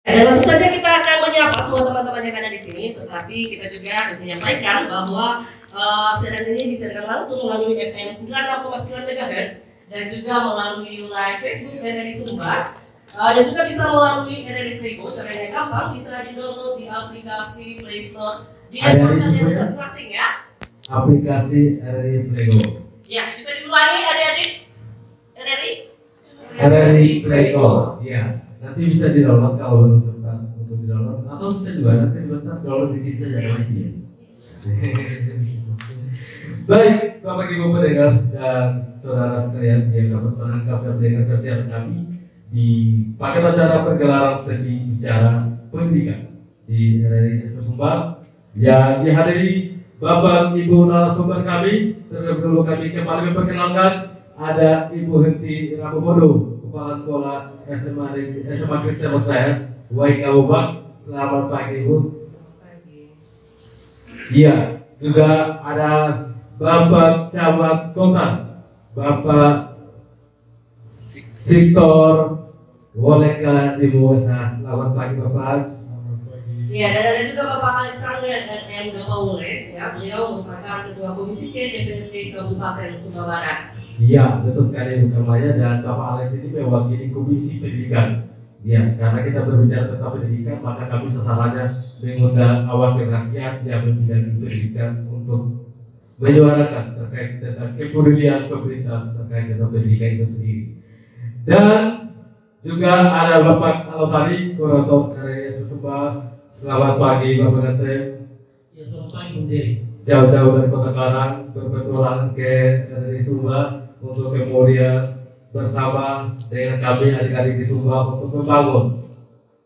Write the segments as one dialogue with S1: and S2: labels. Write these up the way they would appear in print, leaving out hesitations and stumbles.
S1: Dan langsung saja kita akan menyapa semua teman-teman yang ada di sini, tetapi kita juga harus menyampaikan bahwa siaran ini disiarkan langsung melalui FM 96,9 MHz dan juga melalui live Facebook RRI Sumbar dan juga bisa melalui RRI Playgo. Caranya gampang, bisa di-download di aplikasi Play Store di handphone masing-masing ya.
S2: Aplikasi RRI Playgo.
S1: Ya, bisa diulangi adik-adik.
S2: RRI Playgo. Ya. Nanti bisa di-download kalau belum sempat untuk di-download, atau bisa juga nanti sebentar download di sini saja lagi ya. Baik, Bapak Ibu pendengar dan saudara sekalian yang dapat menangkap dan mendengar siaran kami di paket acara pergelaran seni bicara pendidikan di RRI Ekskul Sumbar yang dihadiri Bapak Ibu narasumber kami. Terlebih dahulu kami kembali memperkenalkan ada Ibu Henti Rabobodo, Kepala Sekolah SMA Kristen Losaya, Waika Ubak. Selamat pagi Ibu.
S3: Selamat pagi.
S2: Iya, juga ada Bapak Camat Kota, Bapak Victor Woleka Dimuasa. Selamat pagi Bapak.
S3: Selamat pagi.
S1: Ya, dan ada juga Bapak Alexander M. Gapawure, ya, beliau merupakan Ketua Komisi C DPRD Kabupaten Sumbar Barat.
S2: Iya, betul sekali Bu Kamaya, dan Bapak Alex ini mewakili Komisi Pendidikan. Ya, karena kita berbicara tentang pendidikan, maka kami sasarannya mengundang wakil rakyat yang membidangi pendidikan untuk menyuarakan terkait dengan kepedulian pemerintah terkait dengan pendidikan itu sendiri. Dan juga ada Bapak Alotari, Kurator RRI Sumbar. Selamat pagi Bapak Gante.
S3: Ya, selamat pagi Bung Jerry.
S2: Jauh-jauh dari Kota Karang berpetualang ke RRI Sumbar untuk kemudian bersama dengan kami adik-adik di Sumbar untuk membangun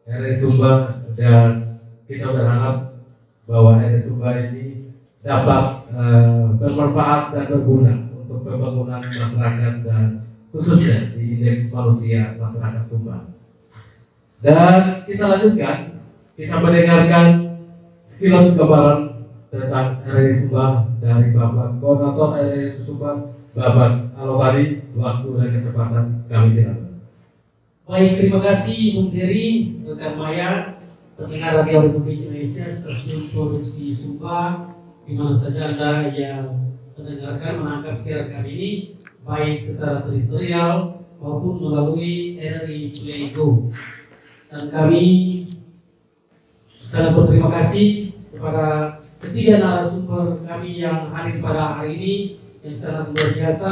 S2: RRI Sumbar, dan kita berharap bahwa RRI Sumbar ini dapat bermanfaat dan berguna untuk pembangunan masyarakat dan khususnya di indeks manusia masyarakat Sumbar. Dan kita lanjutkan, kita mendengarkan sekilas gambaran tentang RRI Sumbar dari Bapak Koordinator RRI Sumbar, Bapak Alotari. Waktu dan kesempatan kami silakan.
S3: Baik, terima kasih Bung Jerry, rekan Maya, pendengar Radio Republik Indonesia, stasiun produksi Sumbar, di mana saja Anda yang mendengarkan menangkap siaran kami ini, baik secara teritorial maupun melalui RRI Playgo. Dan kami sangat berterima kasih kepada ketiga narasumber kami yang hadir pada hari ini yang sangat luar biasa,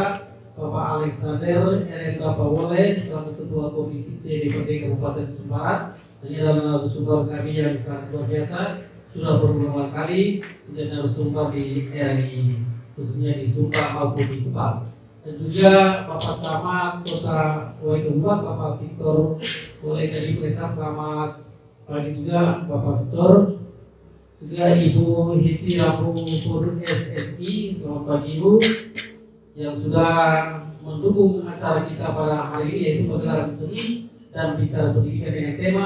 S3: Bapak Alexander R. Rapawole selaku Ketua Komisi C DPRD Kabupaten Sumbar. Ini adalah narasumber kami yang sangat luar biasa, sudah berulang kali menjadi narasumber di RRI, khususnya di Sumbar maupun di Kupang. Dan juga Bapak Camat Kota Waika Ubak, Bapak Victor Woleka Dimuasa. Selamat pagi juga Bapak Victor. Juga Ibu Hiti Rabobodo SSI, selamat pagi Ibu, yang sudah mendukung acara kita pada hari ini, yaitu pagelaran seni dan bicara pendidikan dengan tema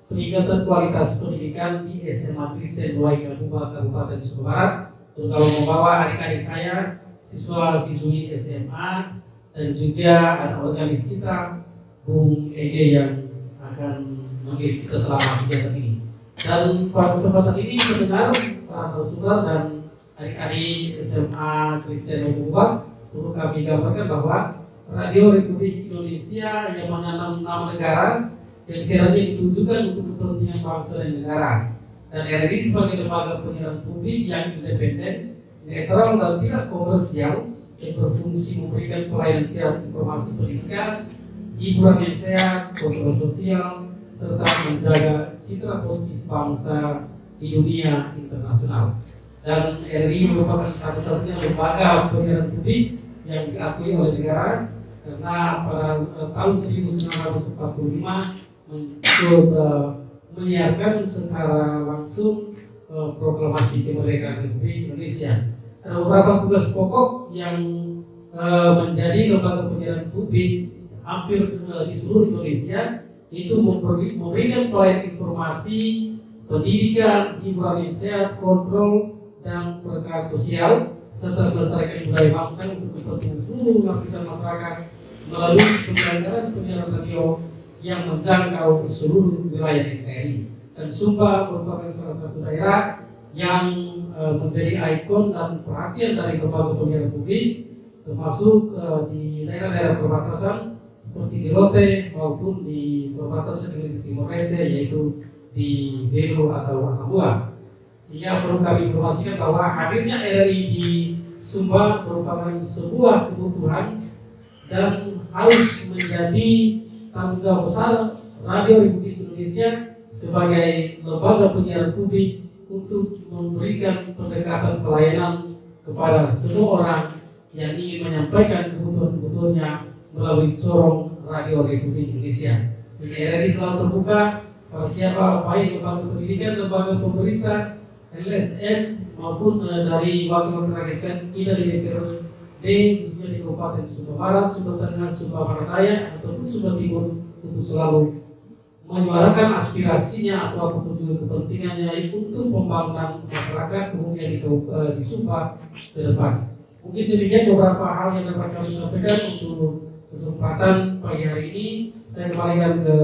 S3: peningkatan kualitas pendidikan di SMA Kristen Waika Ubak Kabupaten Sumbar Barat. Dan kalau membawa adik-adik saya, siswa-siswi SMA, dan juga ada organis kita, Bung Ege, yang akan mengirim kita selama kegiatan ini. Dan pada kesempatan ini mendengar para narasumber dan adik-adik SMA Kristen Waika Ubak, perlu kami gambarkan bahwa Radio Republik Indonesia yang menanam nama negara yang siarannya ditujukan untuk kepentingan bangsa dan negara. Dan RRI sebagai lembaga penyiaran publik yang independen, netral dan tidak komersial, yang berfungsi memberikan pelayanan siaran informasi pendidikan, hiburan yang sehat, kontrol sosial, serta menjaga citra positif bangsa di dunia internasional. Dan RRI merupakan satu-satunya lembaga penyiaran publik yang diakui oleh negara, karena pada tahun 1945 menyiarkan secara langsung proklamasi kemerdekaan Republik Indonesia. Ada beberapa tugas pokok yang menjadi lembaga penyiaran publik hampir di seluruh Indonesia, yaitu memberikan pelayanan informasi, pendidikan, hiburan yang sehat, kontrol dan perkataan sosial, serta melestarikan budaya bangsa untuk kepentingan seluruh lapisan masyarakat melalui penyelenggaraan penyiaran radio yang menjangkau seluruh wilayah NKRI. Dan Sumba merupakan salah satu daerah yang menjadi ikon dan perhatian dari lembaga penyiaran publik, termasuk di daerah-daerah perbatasan seperti di Lote maupun di perbatasan Indonesia Timor Leste, yaitu di Belu atau Akambua. Sehingga perlu kami informasikan bahwa hadirnya RRI di Sumba merupakan sebuah kebutuhan dan harus menjadi tanggung jawab besar Radio Republik Indonesia sebagai lembaga penyiaran publik untuk memberikan pendekatan pelayanan kepada semua orang yang ingin menyampaikan kebutuhan-kebutuhannya melalui corong Radio Republik Indonesia. Jadi RRI selalu terbuka pada siapa, baik lembaga pendidikan, lembaga pemerintah, LSM maupun dari wakil rakyat kita di DPRD khususnya di Kabupaten Sumba Barat, Sumba Tengah, Sumba Barat Daya ataupun Sumba Timur untuk selalu menyuarakan aspirasinya atau apapun juga kepentingannya untuk pembangunan masyarakat kemudian di Sumba ke depan. Mungkin demikian beberapa hal yang dapat kami sampaikan untuk kesempatan pagi hari ini. Saya kembalikan ke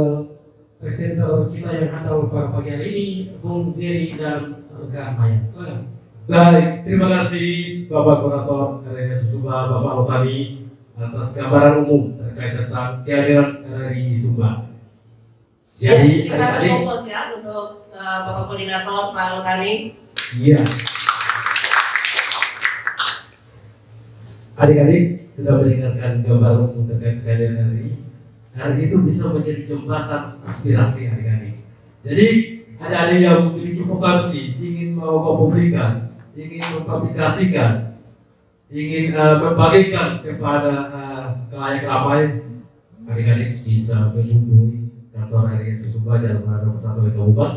S3: presenter kita yang handal pada pagi hari ini, Bung Jerry dan rekan Maya. Silakan.
S2: Baik, terima kasih Bapak Kurator RRI Sumba, Bapak Otani atas gambaran umum terkait tentang kehadiran RRI Sumba. Jadi
S1: kita fokus ya untuk Bapak Koordinator Pak Otani.
S2: Iya. Adik-adik sudah mendengarkan gambar umum terkait kehadiran RRI. RRI itu bisa menjadi jembatan aspirasi adik-adik. Jadi adik-adik yang memiliki potensi ingin mempublikasikan, ingin mempublikasikan, ingin membagikan kepada khalayak ramai, adik-adik bisa menghubungi kantor RRI Sumba Jalan Nomor 1 Kabupaten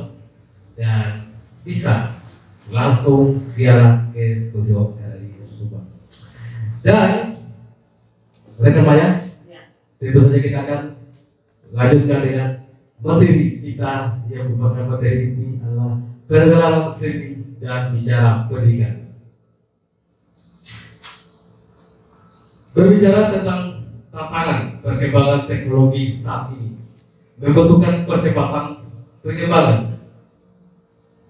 S2: dan bisa langsung siaran ke studio RRI Sumba. Dan rekan Maya, tentu saja kita akan lanjutkan dengan materi kita yang merupakan materi ini adalah pergelaran seni dan bicara pendidikan. Berbicara tentang tantangan perkembangan teknologi saat ini, membutuhkan percepatan pengembangan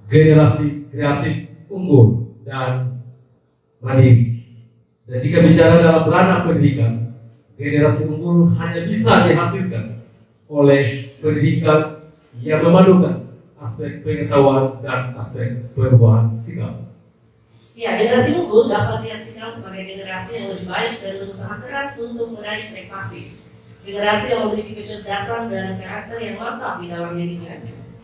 S2: generasi kreatif unggul dan mandiri. Dan jika bicara dalam ranah pendidikan, generasi unggul hanya bisa dihasilkan oleh pendidikan yang memadukan aspek pengetahuan dan aspek perubahan sikap.
S1: Ya, generasi unggul dapat diartikan sebagai generasi yang lebih baik dan berusaha keras untuk meraih prestasi. Generasi yang memiliki kecerdasan dan karakter yang mantap di dalam dirinya,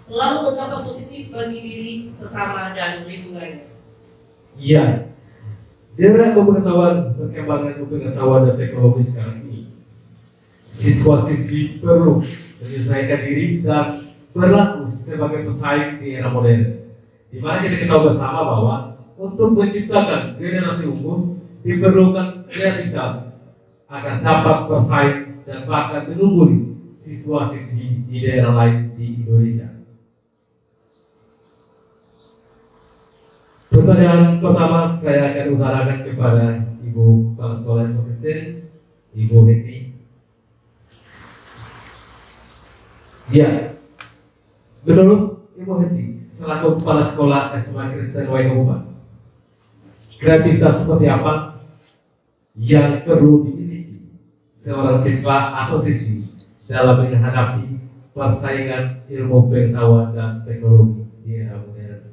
S1: selalu berdampak positif bagi diri, sesama, dan lingkungannya.
S2: Iya, di era pengetahuan, perkembangan pengetahuan dan teknologi sekarang ini, siswa-siswi perlu menyesuaikan diri dan berlaku sebagai pesaing di era modern. Di mana kita ketahui bersama bahwa untuk menciptakan generasi unggul diperlukan kreativitas agar dapat bersaing dan bahkan mengungguli siswa-siswi di daerah lain di Indonesia. Pertanyaan pertama saya akan utarakan kepada Ibu Kepala Sekolah SMP Kristen, Ibu Hetty. Ya, menurut Ibu Hetty selaku Kepala Sekolah SMA Kristen Wai Kabupaten, kreativitas seperti apa yang perlu dimiliki seorang siswa atau siswi dalam menghadapi persaingan ilmu pengetahuan dan teknologi di era modern?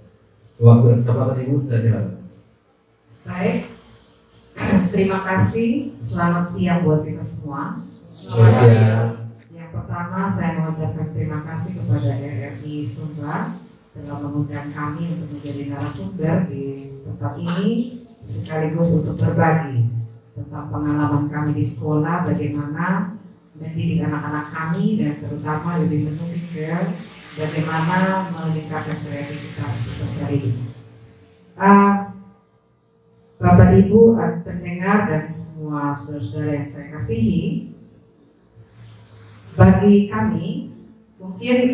S2: Waktu dan kesempatan Ibu, saya silakan.
S4: Baik, terima kasih. Selamat siang buat kita semua.
S2: Selamat siang.
S4: Yang pertama, saya mengucapkan terima kasih kepada RRI Sumba telah mengundang kami untuk menjadi narasumber di tempat ini, sekaligus untuk berbagi tentang pengalaman kami di sekolah, bagaimana mendidik anak-anak kami, dan terutama lebih menunjuk ke bagaimana meningkatkan kreativitas peserta didik. Bapak Ibu pendengar dan semua saudara-saudara yang saya kasihi, bagi kami mungkin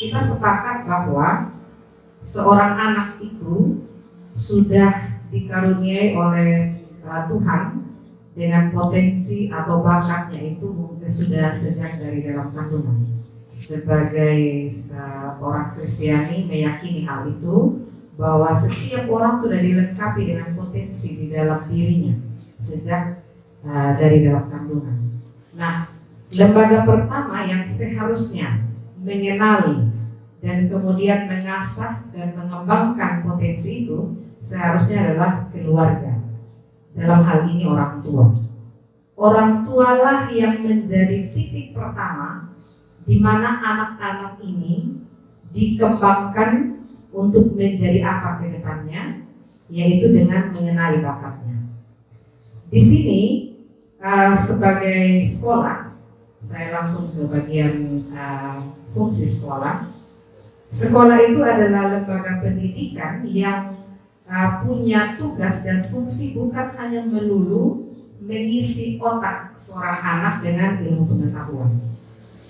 S4: kita sepakat bahwa seorang anak itu sudah dikaruniai oleh Tuhan dengan potensi atau bakatnya itu mungkin sudah sejak dari dalam kandungan. Sebagai orang Kristiani meyakini hal itu, bahwa setiap orang sudah dilengkapi dengan potensi di dalam dirinya sejak dari dalam kandungan. Nah, lembaga pertama yang seharusnya mengenali dan kemudian mengasah dan mengembangkan potensi itu seharusnya adalah keluarga. Dalam hal ini orang tua. Orang tualah yang menjadi titik pertama di mana anak-anak ini dikembangkan untuk menjadi apa ke depannya, yaitu dengan mengenali bakatnya. Di sini sebagai sekolah, saya langsung ke bagian fungsi sekolah. Sekolah itu adalah lembaga pendidikan yang punya tugas dan fungsi bukan hanya melulu mengisi otak seorang anak dengan ilmu pengetahuan,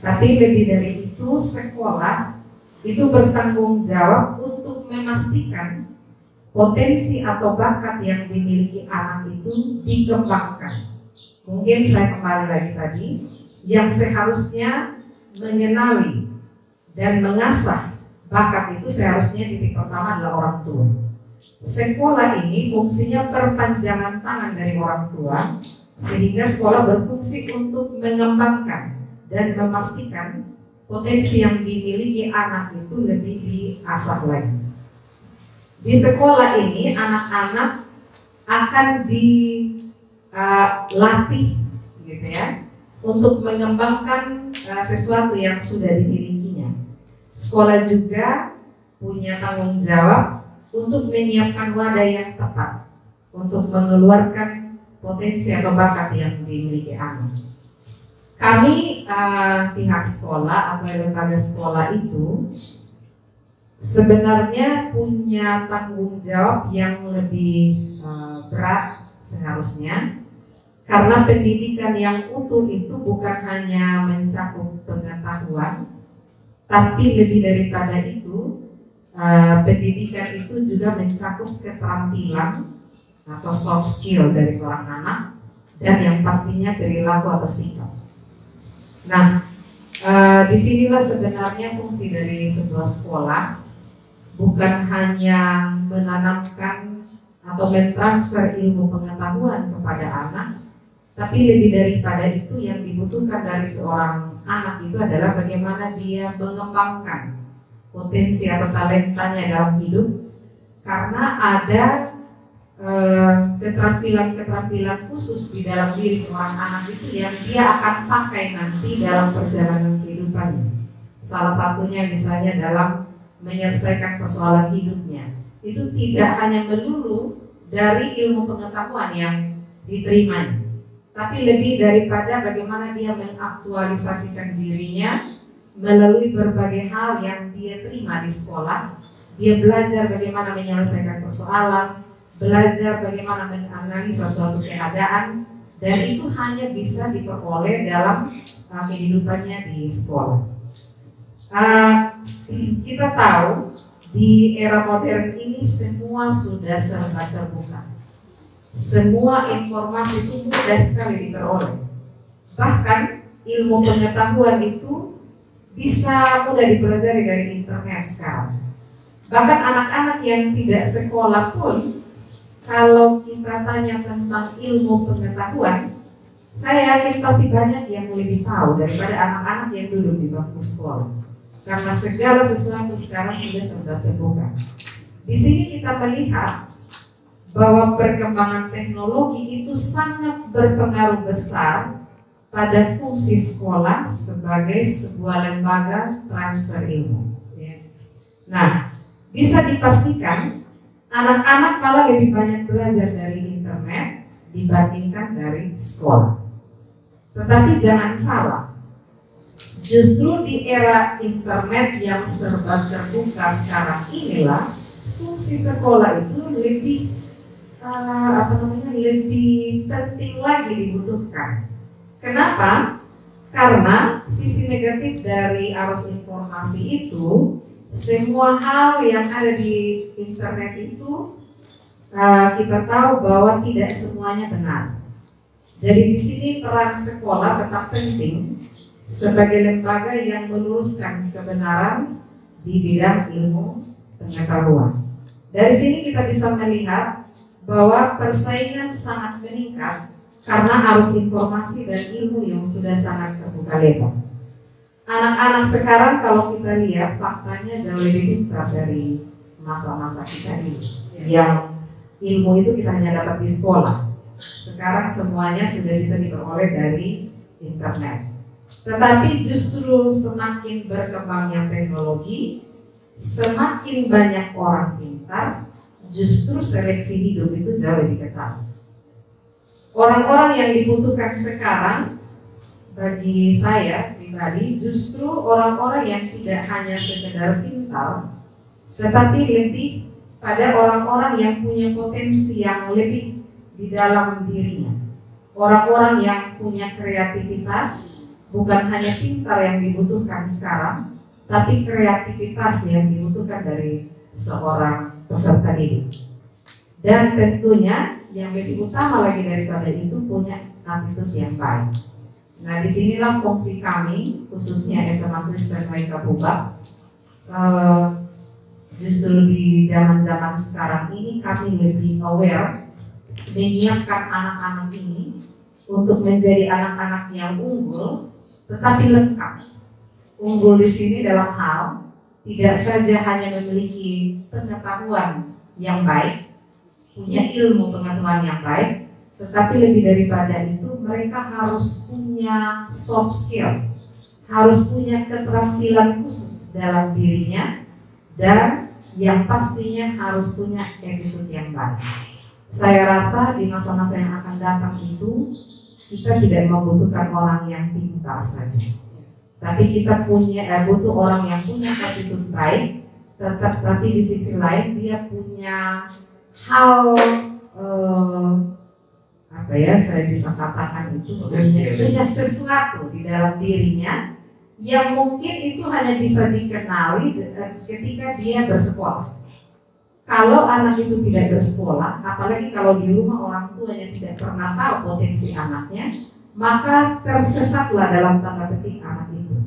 S4: tapi lebih dari itu sekolah itu bertanggung jawab untuk memastikan potensi atau bakat yang dimiliki anak itu dikembangkan. Mungkin saya kembali lagi tadi, yang seharusnya mengenali dan mengasah bakat itu seharusnya titik pertama adalah orang tua. Sekolah ini fungsinya perpanjangan tangan dari orang tua, sehingga sekolah berfungsi untuk mengembangkan dan memastikan potensi yang dimiliki anak itu lebih diasah lagi. Di sekolah ini anak-anak akan dilatih gitu ya, untuk mengembangkan sesuatu yang sudah dimilikinya. Sekolah juga punya tanggung jawab untuk menyiapkan wadah yang tepat untuk mengeluarkan potensi atau bakat yang dimiliki anak. Kami pihak sekolah atau lembaga sekolah itu sebenarnya punya tanggung jawab yang lebih berat seharusnya, karena pendidikan yang utuh itu bukan hanya mencakup pengetahuan, tapi lebih daripada itu pendidikan itu juga mencakup keterampilan atau soft skill dari seorang anak, dan yang pastinya perilaku atau sikap. Nah, disinilah sebenarnya fungsi dari sebuah sekolah, bukan hanya menanamkan atau mentransfer ilmu pengetahuan kepada anak, tapi lebih daripada itu yang dibutuhkan dari seorang anak itu adalah bagaimana dia mengembangkan potensi atau talentanya dalam hidup, karena ada keterampilan-keterampilan khusus di dalam diri seorang anak itu yang dia akan pakai nanti dalam perjalanan kehidupannya. Salah satunya misalnya dalam menyelesaikan persoalan hidupnya, itu tidak hanya melulu dari ilmu pengetahuan yang diterimanya, tapi lebih daripada bagaimana dia mengaktualisasikan dirinya melalui berbagai hal yang dia terima di sekolah. Dia belajar bagaimana menyelesaikan persoalan, belajar bagaimana menganalisa suatu keadaan, dan itu hanya bisa diperoleh dalam kehidupannya di sekolah. Kita tahu di era modern ini semua sudah serba terbuka. Semua informasi itu mudah sekali diperoleh. Bahkan ilmu pengetahuan itu bisa mudah dipelajari dari internet sekarang. Bahkan anak-anak yang tidak sekolah pun, kalau kita tanya tentang ilmu pengetahuan, saya yakin pasti banyak yang lebih tahu daripada anak-anak yang duduk di bangku sekolah. Karena segala sesuatu sekarang sudah serba terbuka. Di sini kita melihat bahwa perkembangan teknologi itu sangat berpengaruh besar pada fungsi sekolah sebagai sebuah lembaga transfer ilmu. Nah, bisa dipastikan anak-anak malah lebih banyak belajar dari internet dibandingkan dari sekolah. Tetapi jangan salah, justru di era internet yang serba terbuka sekarang inilah fungsi sekolah itu lebih lebih penting lagi dibutuhkan. Kenapa? Karena sisi negatif dari arus informasi itu, semua hal yang ada di internet itu kita tahu bahwa tidak semuanya benar. Jadi di sini peran sekolah tetap penting sebagai lembaga yang meluruskan kebenaran di bidang ilmu pengetahuan. Dari sini kita bisa melihat bahwa persaingan sangat meningkat karena arus informasi dan ilmu yang sudah sangat terbuka lebar. Anak-anak sekarang kalau kita lihat faktanya jauh lebih pintar dari masa-masa kita dulu. Yang ilmu itu kita hanya dapat di sekolah. Sekarang semuanya sudah bisa diperoleh dari internet. Tetapi justru semakin berkembangnya teknologi, semakin banyak orang pintar, justru seleksi hidup itu jauh lebih ketat. Orang-orang yang dibutuhkan sekarang bagi saya pribadi justru orang-orang yang tidak hanya sekedar pintar, tetapi lebih pada orang-orang yang punya potensi yang lebih di dalam dirinya. Orang-orang yang punya kreativitas, bukan hanya pintar yang dibutuhkan sekarang, tapi kreativitas yang dibutuhkan dari seorang peserta didik. Dan tentunya yang lebih utama lagi daripada itu punya attitude yang baik. Nah, disinilah fungsi kami, khususnya SMA Kristen Waika Pubak. Justru di zaman-zaman sekarang ini kami lebih aware menyiapkan anak-anak ini untuk menjadi anak-anak yang unggul, tetapi lengkap. Unggul di sini dalam hal tidak saja hanya memiliki pengetahuan yang baik, punya ilmu pengetahuan yang baik, tetapi lebih daripada itu mereka harus punya soft skill, harus punya keterampilan khusus dalam dirinya, dan yang pastinya harus punya attitude yang baik. Saya rasa di masa-masa yang akan datang itu kita tidak membutuhkan orang yang pintar saja, tapi kita butuh orang yang punya attitude baik, tapi di sisi lain dia punya hal saya bisa katakan itu punya sesuatu di dalam dirinya yang mungkin itu hanya bisa dikenali ketika dia bersekolah. Kalau anak itu tidak bersekolah, apalagi kalau di rumah orang tuanya tidak pernah tahu potensi anaknya, maka tersesatlah dalam tanda petik anak itu.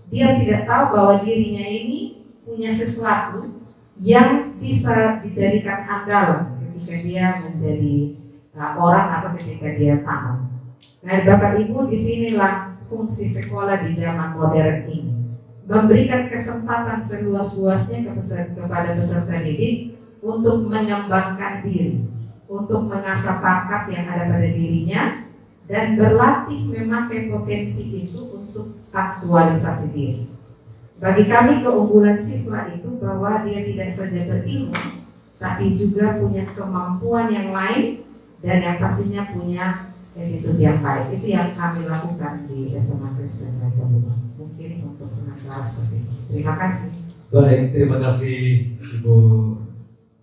S4: Dia tidak tahu bahwa dirinya ini punya sesuatu yang bisa dijadikan andalan ketika dia menjadi orang atau ketika dia tamat. Nah, Bapak Ibu, disinilah fungsi sekolah di zaman modern ini, memberikan kesempatan seluas-luasnya kepada peserta didik untuk mengembangkan diri, untuk mengasah bakat yang ada pada dirinya, dan berlatih memakai potensi itu untuk aktualisasi diri. Bagi kami keunggulan siswa itu bahwa dia tidak saja berilmu, tapi juga punya kemampuan yang lain, dan yang pastinya punya attitude yang baik. Itu yang kami lakukan di SMA Kristen Waika Pubak. Mungkin untuk sementara seperti itu. Terima kasih.
S2: Baik, terima kasih Ibu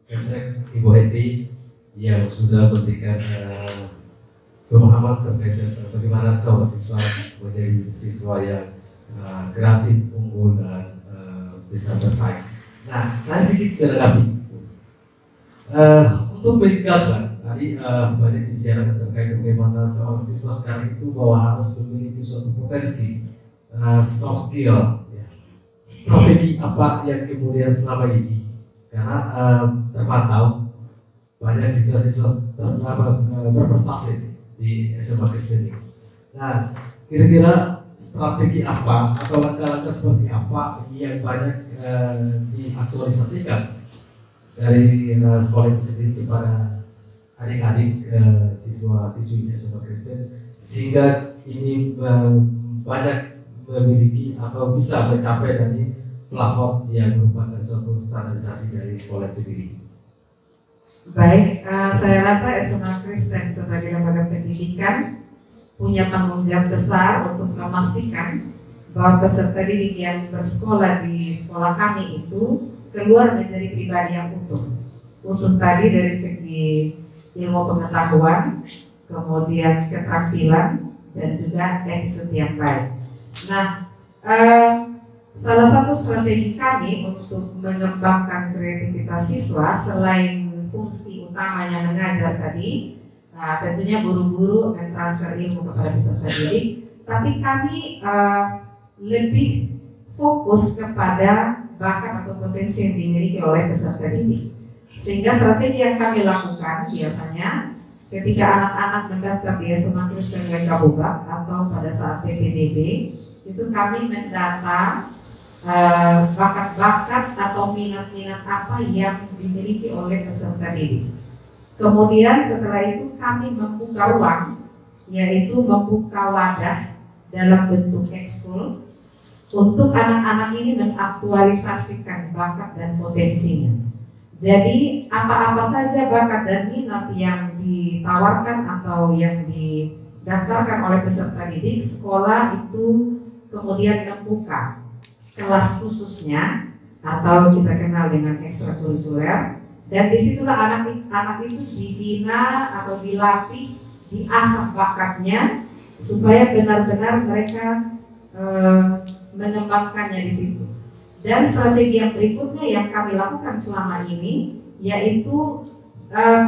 S2: Kecek, Ibu Heti yang sudah memberikan pemahaman terkait dengan bagaimana seorang siswa menjadi siswa yang kreatif, unggul, dan bisa bersaing. Nah, saya sedikit menanggapi untuk meningkatkan. Tadi banyak dibicarakan terkait bagaimana seorang siswa sekarang itu bahwa harus memiliki suatu potensi soft skill, ya. Strategi apa yang kemudian selama ini, karena terpantau banyak siswa-siswa berprestasi di SMA Kristen ini. Nah, kira-kira strategi apa atau langkah-langkah seperti apa yang banyak diaktualisasikan dari sekolah itu sendiri kepada adik-adik siswa-siswi SMA Kristen, sehingga ini banyak memiliki atau bisa mencapai dari pelapor yang merupakan suatu standarisasi dari sekolah itu sendiri.
S4: Baik, saya rasa SMA Kristen sebagai lembaga pendidikan punya tanggung jawab besar untuk memastikan bahwa peserta didik yang bersekolah di sekolah kami itu keluar menjadi pribadi yang utuh. Utuh tadi dari segi ilmu pengetahuan, kemudian keterampilan, dan juga attitude yang baik. Nah, salah satu strategi kami untuk mengembangkan kreativitas siswa selain fungsi utamanya mengajar tadi, tentunya guru-guru akan transfer ilmu kepada peserta didik, tapi kami lebih fokus kepada bakat atau potensi yang dimiliki oleh peserta didik. Sehingga strategi yang kami lakukan biasanya ketika anak-anak mendaftar di SMA Kristen Wekabubak atau pada saat PPDB, itu kami mendata bakat-bakat atau minat-minat apa yang dimiliki oleh peserta didik. Kemudian setelah itu kami membuka ruang, yaitu membuka wadah dalam bentuk ekskul untuk anak-anak ini mengaktualisasikan bakat dan potensinya. Jadi apa-apa saja bakat dan minat yang ditawarkan atau yang didaftarkan oleh peserta didik, sekolah itu kemudian membuka kelas khususnya atau kita kenal dengan ekstrakurikuler, dan disitulah anak-anak itu dibina atau dilatih, diasah bakatnya supaya benar-benar mereka mengembangkannya di situ. Dan strategi yang berikutnya yang kami lakukan selama ini yaitu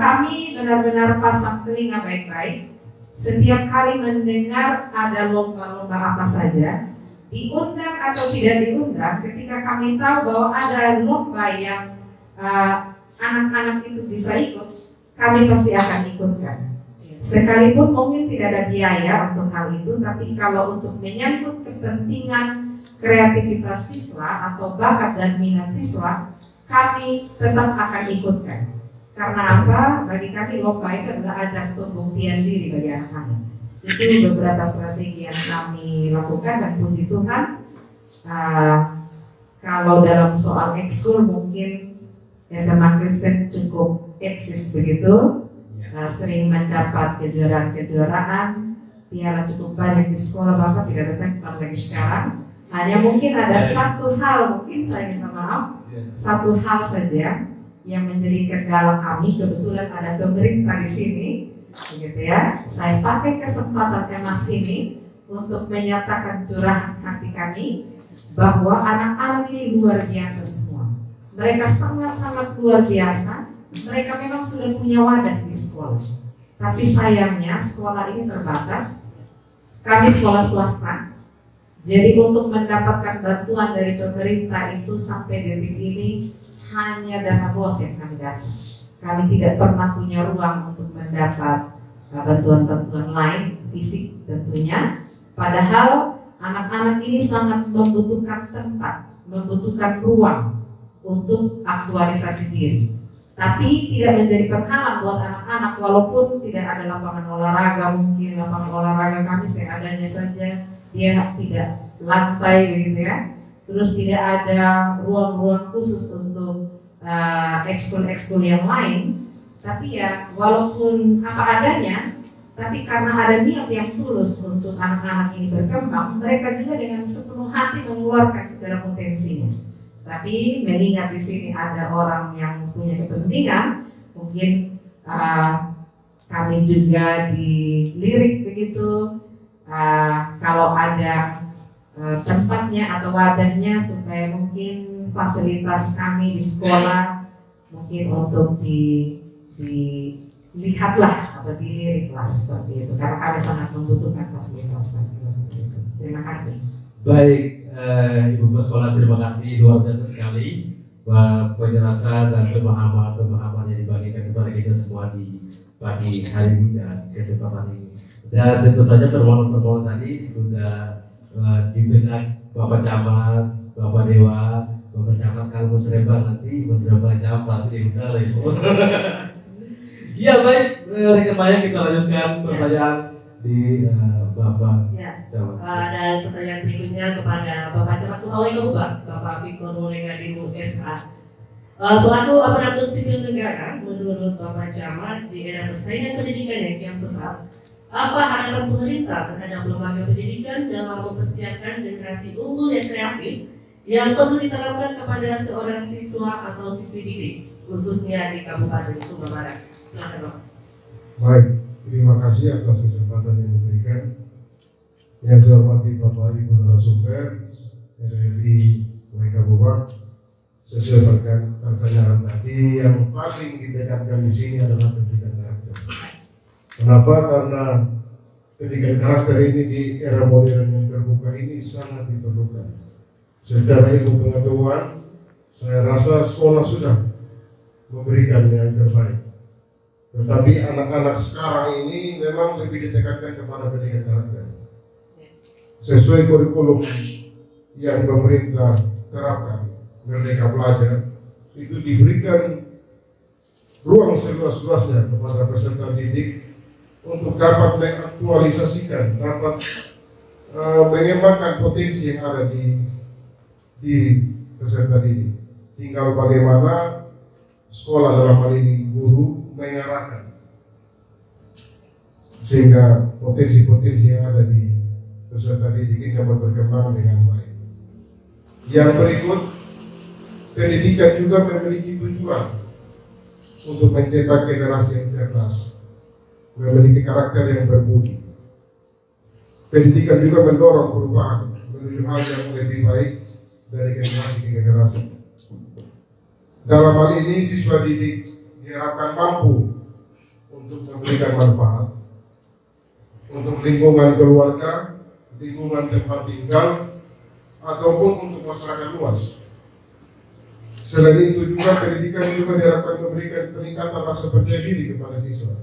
S4: kami benar-benar pasang telinga baik-baik setiap kali mendengar ada lomba-lomba apa saja, diundang atau tidak diundang. Ketika kami tahu bahwa ada lomba yang anak-anak itu bisa ikut, kami pasti akan ikutkan. Sekalipun mungkin tidak ada biaya untuk hal itu, tapi kalau untuk menyangkut kepentingan kreativitas siswa atau bakat dan minat siswa, kami tetap akan ikutkan. Karena apa? Bagi kami lomba itu adalah ajang pembuktian diri bagi anak-anak. Itu beberapa strategi yang kami lakukan, dan puji Tuhan kalau dalam soal ekskul mungkin SMA Kristen cukup eksis begitu, sering mendapat kejuaraan-kejuaraan, piala cukup banyak di sekolah. Bapak tidak datang lagi sekarang. Hanya mungkin ada satu hal, mungkin saya minta maaf, satu hal saja yang menjadi kendala kami. Kebetulan ada pemerintah di sini, begitu ya. Saya pakai kesempatan emas ini untuk menyatakan curahan hati kami bahwa anak-anak ini luar biasa semua. Mereka sangat-sangat luar biasa. Mereka memang sudah punya wadah di sekolah, tapi sayangnya sekolah ini terbatas. Kami sekolah swasta. Jadi untuk mendapatkan bantuan dari pemerintah itu sampai detik ini hanya dana BOS yang kami dapat. Kami tidak pernah punya ruang untuk mendapat bantuan-bantuan lain, fisik tentunya. Padahal anak-anak ini sangat membutuhkan tempat, membutuhkan ruang untuk aktualisasi diri. Tapi tidak menjadi penghalang buat anak-anak, walaupun tidak ada lapangan olahraga. Mungkin lapangan olahraga kami seadanya saja, dia tidak lantai begitu ya. Terus tidak ada ruang-ruang khusus untuk ekskul-ekskul yang lain. Tapi ya walaupun apa adanya, tapi karena ada niat yang tulus untuk anak-anak ini berkembang, mereka juga dengan sepenuh hati mengeluarkan segala potensinya. Tapi mengingat di sini ada orang yang punya kepentingan, mungkin kami juga dilirik begitu. Kalau ada tempatnya atau wadahnya supaya mungkin fasilitas kami di sekolah mungkin untuk dilihatlah atau diliriklah seperti itu, karena kami sangat membutuhkan fasilitas-fasilitas itu. Terima kasih.
S2: Baik, Ibu Kepala Sekolah, terima kasih luar biasa sekali penjelasan dan pemahaman yang dibagikan kepada kita semua di pagi hari ini dan kesempatan ini. Dan tentu saja permohonan tadi sudah di benak Bapak Camat, Bapak Dewa, Bapak Camat. Kalau musrembang nanti musrembang jam pasti diundang lah Ibu. Iya baik, rekan Maya, kita lanjutkan pertanyaan di Bapak Camat.
S1: Dan pertanyaan berikutnya kepada Bapak Camat Kutawai Kabubak, Bapak Victor Mulengadinus SH. Selaku aparatur sipil negara, menurut Bapak Camat, di era persaingan pendidikan yang kian pesat, apa harapan pemerintah terhadap lembaga pendidikan dalam mempersiapkan generasi unggul dan kreatif yang perlu diterapkan kepada seorang siswa atau siswi didik, khususnya di Kabupaten Sumba Barat? Silakan Bapak.
S5: Baik, terima kasih atas kesempatan yang diberikan. Yang saya hormati Bapak Ibu narasumber RRI Wekabubak, sesuai dengan pertanyaan tadi, yang paling ditekankan di sini adalah pendidikan karakter. Kenapa? Karena pendidikan karakter ini di era modern yang terbuka ini sangat diperlukan. Secara ilmu pengetahuan, saya rasa sekolah sudah memberikan yang terbaik. Tetapi anak-anak sekarang ini memang lebih ditekankan kepada pendidikan karakter. Sesuai kurikulum yang pemerintah terapkan, Merdeka Belajar, itu diberikan ruang seluas-luasnya kepada peserta didik untuk dapat mengaktualisasikan, dapat mengembangkan potensi yang ada di diri peserta didik. Tinggal bagaimana sekolah dalam hal ini guru mengarahkan sehingga potensi-potensi yang ada di peserta didik ini dapat berkembang dengan baik. Yang berikut, pendidikan juga memiliki tujuan untuk mencetak generasi yang cerdas, memiliki karakter yang berbudi. Pendidikan juga mendorong perubahan menuju hal yang lebih baik dari generasi ke generasi. Dalam hal ini, siswa didik diharapkan mampu untuk memberikan manfaat untuk lingkungan keluarga, lingkungan tempat tinggal, ataupun untuk masyarakat luas. Selain itu juga pendidikan juga diharapkan memberikan peningkatan rasa percaya diri kepada siswa.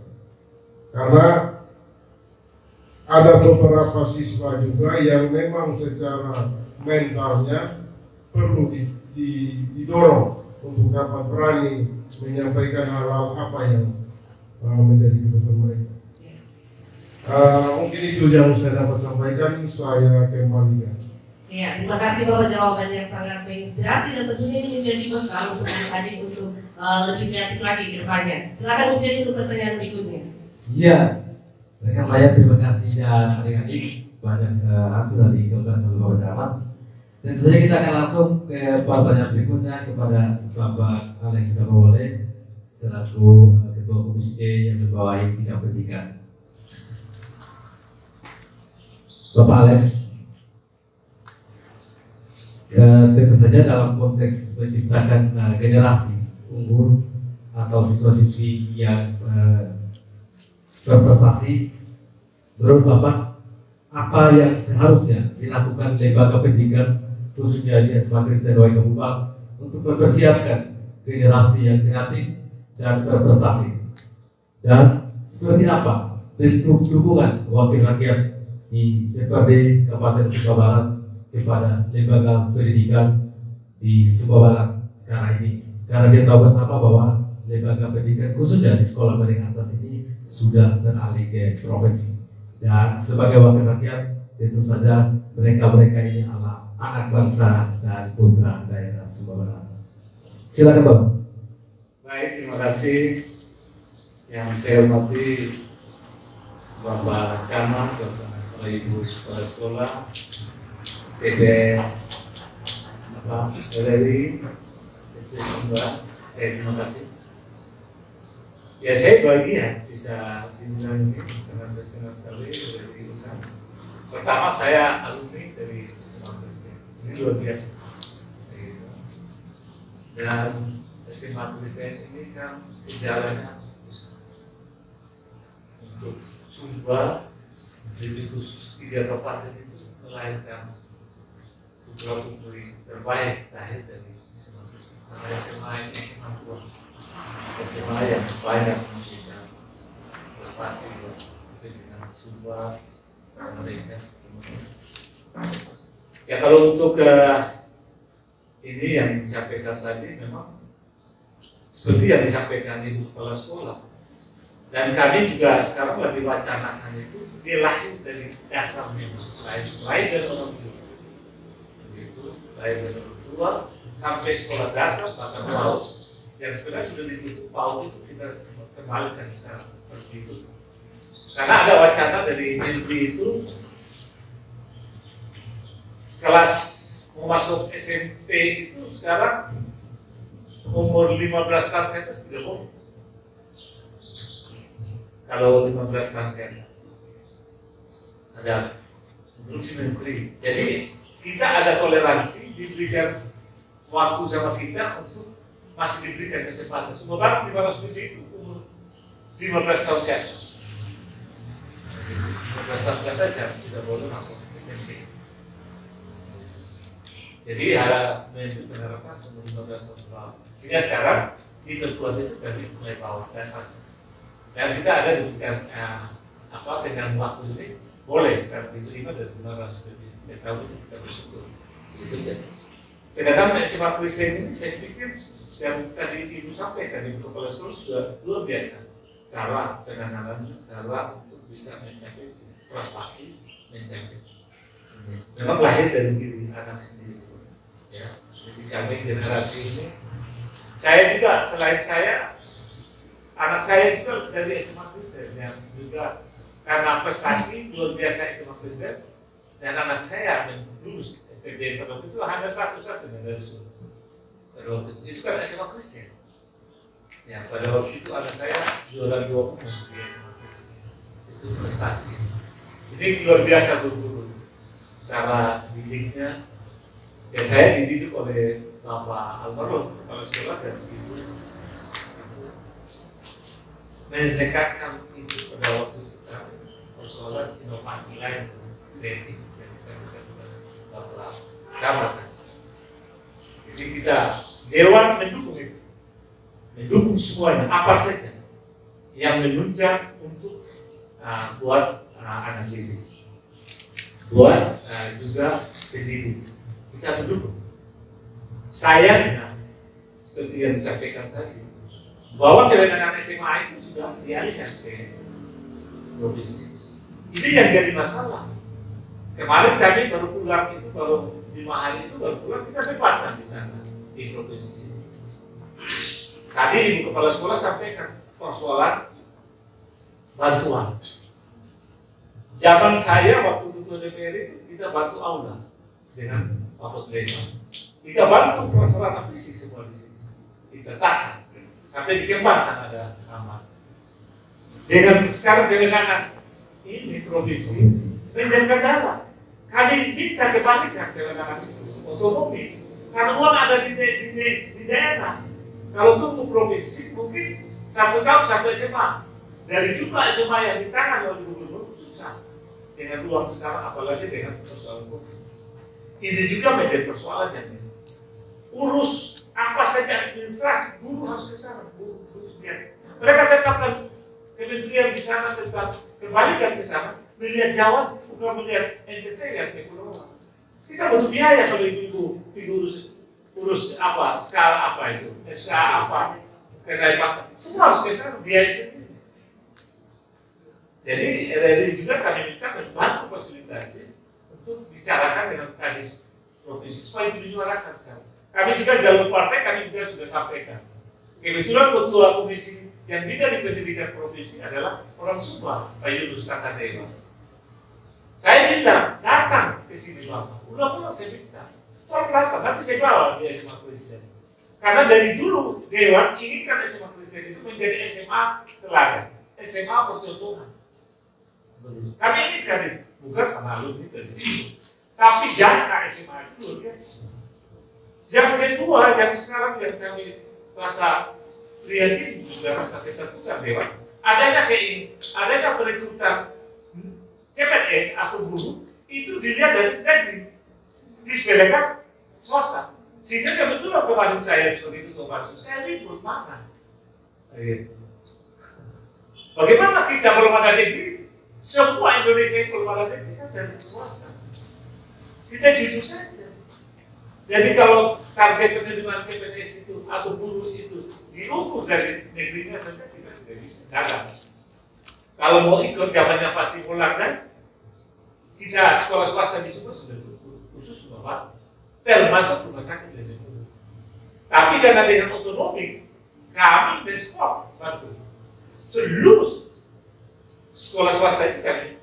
S5: Karena ada beberapa siswa juga yang memang secara mentalnya perlu didorong untuk dapat berani menyampaikan hal-hal apa yang menjadi kebutuhan mereka. Mungkin itu yang saya dapat sampaikan. Saya kembalikan.
S1: Ya, terima kasih Bapak jawabannya yang sangat menginspirasi dan tentunya ini menjadi bekal untuk adik-adik untuk lebih kreatif lagi ke depannya. Silakan menjadi untuk pertanyaan berikutnya.
S2: Iya, rekan layar terima kasih dan adik-adik banyak sudah digambarkan oleh Bapak Camat. Dan tentu saja kita akan langsung ke pertanyaan berikutnya kepada Bapak Alex Kabawole selaku Ketua Komisi C yang membawahi bidang pendidikan. Bapak Alex, tentu saja dalam konteks menciptakan generasi unggul atau siswa-siswi yang berprestasi, menurut Bapak apa yang seharusnya dilakukan lembaga pendidikan khususnya di SMA Kristen Waika Bubak untuk mempersiapkan generasi yang kreatif dan berprestasi, dan seperti apa bentuk dukungan wakil rakyat di DPRD Kabupaten Sumba Barat kepada lembaga pendidikan di Sumba Barat sekarang ini, karena kita tahu bersama bahwa lembaga pendidikan khususnya di sekolah menengah atas ini sudah beralih ke provinsi, dan sebagai wakil rakyat tentu saja mereka ini adalah anak bangsa dan putra daerah Sumba Barat. Silakan Bapak.
S6: Baik, terima kasih. Yang saya hormati Bapak Camat, Bapak Ibu Kepala Sekolah, TP RRI SD Sumba, saya terima kasih. Ya, saya bahagia bisa diundang ini karena saya senang sekali sudah diundang. Pertama, saya alumni dari SMA Kristen, ini luar biasa. Dan SMA Kristen ini kan sejarahnya besar. Untuk Sumba, lebih khusus 3 kabupaten itu melahirkan putra-putri terbaik lahir dari SMA Kristen. Karena SMA ini SMA tua, SMA yang banyak memberikan prestasi buat pendidikan Sumba, Indonesia. Ya, kalau untuk ini yang disampaikan tadi memang seperti yang disampaikan Ibu Kepala Sekolah, dan kami juga sekarang lagi wacanakan itu dilahir dari dasar memang lahir dari orang tua, begitu, lahir dari orang tua sampai sekolah dasar bahkan PAUD yang sebenarnya sudah ditutup. PAUD itu kita kembalikan sekarang seperti itu, karena ada wacana dari Menteri itu kelas mau masuk SMP itu sekarang umur 15 tahun ke atas tidak boleh. Kalau 15 tahun ke atas ada instruksi menteri. Jadi kita ada toleransi, diberikan waktu sama kita untuk masih diberikan kesempatan. Semua barang di mana seperti itu umur 15 tahun ke atas. kata saya tidak boleh masuk SMP. Jadi harap menerapkan umur 15 tahun ke bawah. Sehingga sekarang di ketentuan itu dari mulai bawah dasar. Dan kita ada diberikan dengan waktu ini boleh sekarang diterima dari 15 lebih. Saya tahu itu kita bersyukur. Itu jadi. Sedangkan SMA Kristen ini saya pikir yang tadi Ibu sampaikan di kepala sekolah sudah luar biasa. Cara penanganan, cara untuk bisa mencapai prestasi, mencapai. Memang lahir dari diri anak sendiri. Ya, jadi kami generasi ini, saya juga selain saya, anak saya juga dari SMA Kristen yang juga karena prestasi luar biasa SMA Kristen, dan anak saya lulus SPBN pada waktu itu hanya satu-satunya dari Solo. Pada waktu itu kan SMA Kristen. Ya, pada waktu itu anak saya juara 2 umum di SMA Kristen. Itu prestasi. Ini luar biasa guru-guru. Cara didiknya, ya saya dididik oleh Bapak Almarhum kepala sekolah dan Ibu mendekatkan itu pada waktu itu persoalan inovasi lain kreatif yang bisa kita lakukan Bapak. Jadi kita dewan mendukung itu, mendukung semuanya apa saja yang menunjang untuk buat anak didik, buat juga pendidik. Kita mendukung. Sayangnya, seperti yang disampaikan tadi, bahwa kewenangan SMA itu sudah dialihkan ke provinsi. Ini yang jadi masalah. Kemarin kami baru pulang itu, baru 5 hari itu baru pulang, kita debatkan di sana, di provinsi. Tadi Ibu Kepala Sekolah sampaikan persoalan bantuan. Zaman saya waktu Ketua DPR itu, kita bantu aula dengan Pak Lema. Kita bantu prasarana fisik semua di sini. Kita tata sampai dikembangkan ada kamar. Dengan sekarang kewenangan ini provinsi menjadi kendala. Kami minta kembalikan kewenangan itu otonomi karena uang ada di daerah. Kalau tunggu provinsi mungkin 1 tahun 1 SMA. Dari jumlah SMA yang ditangani oleh gubernur susah. Dengan uang sekarang apalagi dengan persoalan COVID. Ini juga menjadi persoalan yang urus apa saja administrasi, guru harus ke sana, guru lihat. Mereka tetapkan kementerian di sana, tetap kembalikan ke sana, melihat Jawa, bukan melihat NTT yang kepulauan. Kita butuh biaya kalau ibu urus apa, skala apa itu, SK apa, kenaikan, semua harus ke sana, biaya sendiri. Jadi RRI juga kami minta membantu fasilitasi untuk bicarakan dengan kadis provinsi supaya dinyuarakan sana. Kami juga dalam partai kami juga sudah sampaikan. Kebetulan ketua komisi yang bidang di pendidikan provinsi adalah orang Sumba, Pak Yunus Katadewa. Saya bilang datang ke sini Bapak. Udah saya minta, tolong datang. Nanti saya bawa di SMA Kristen. Karena dari dulu Dewan inginkan SMA Kristen itu menjadi SMA teladan, SMA percontohan. Kami inginkan itu bukan karena alumni dari sini, tapi jasa SMA itu luar biasa. Yang kedua, yang sekarang yang kami rasa prihatin juga rasa ketakutan Dewan, adanya perekrutan CPNS atau guru itu dilihat dari negeri, disepelekan swasta. Sehingga kebetulan kemarin saya sebagai ketua pansus, saya ribut mana? Bagaimana kita belum ada negeri? Semua Indonesia yang belum ada negeri kan dari swasta. Kita jujur saja. Jadi kalau target penerimaan CPNS itu atau guru itu diukur dari negerinya saja kita tidak bisa gagal. Kalau mau ikut zamannya Fatih Mulardan, kita sekolah swasta di semua sudah khusus Bapak, termasuk rumah sakit dan guru. Tapi karena dengan otonomi, kami besok bantu seluruh sekolah swasta itu kami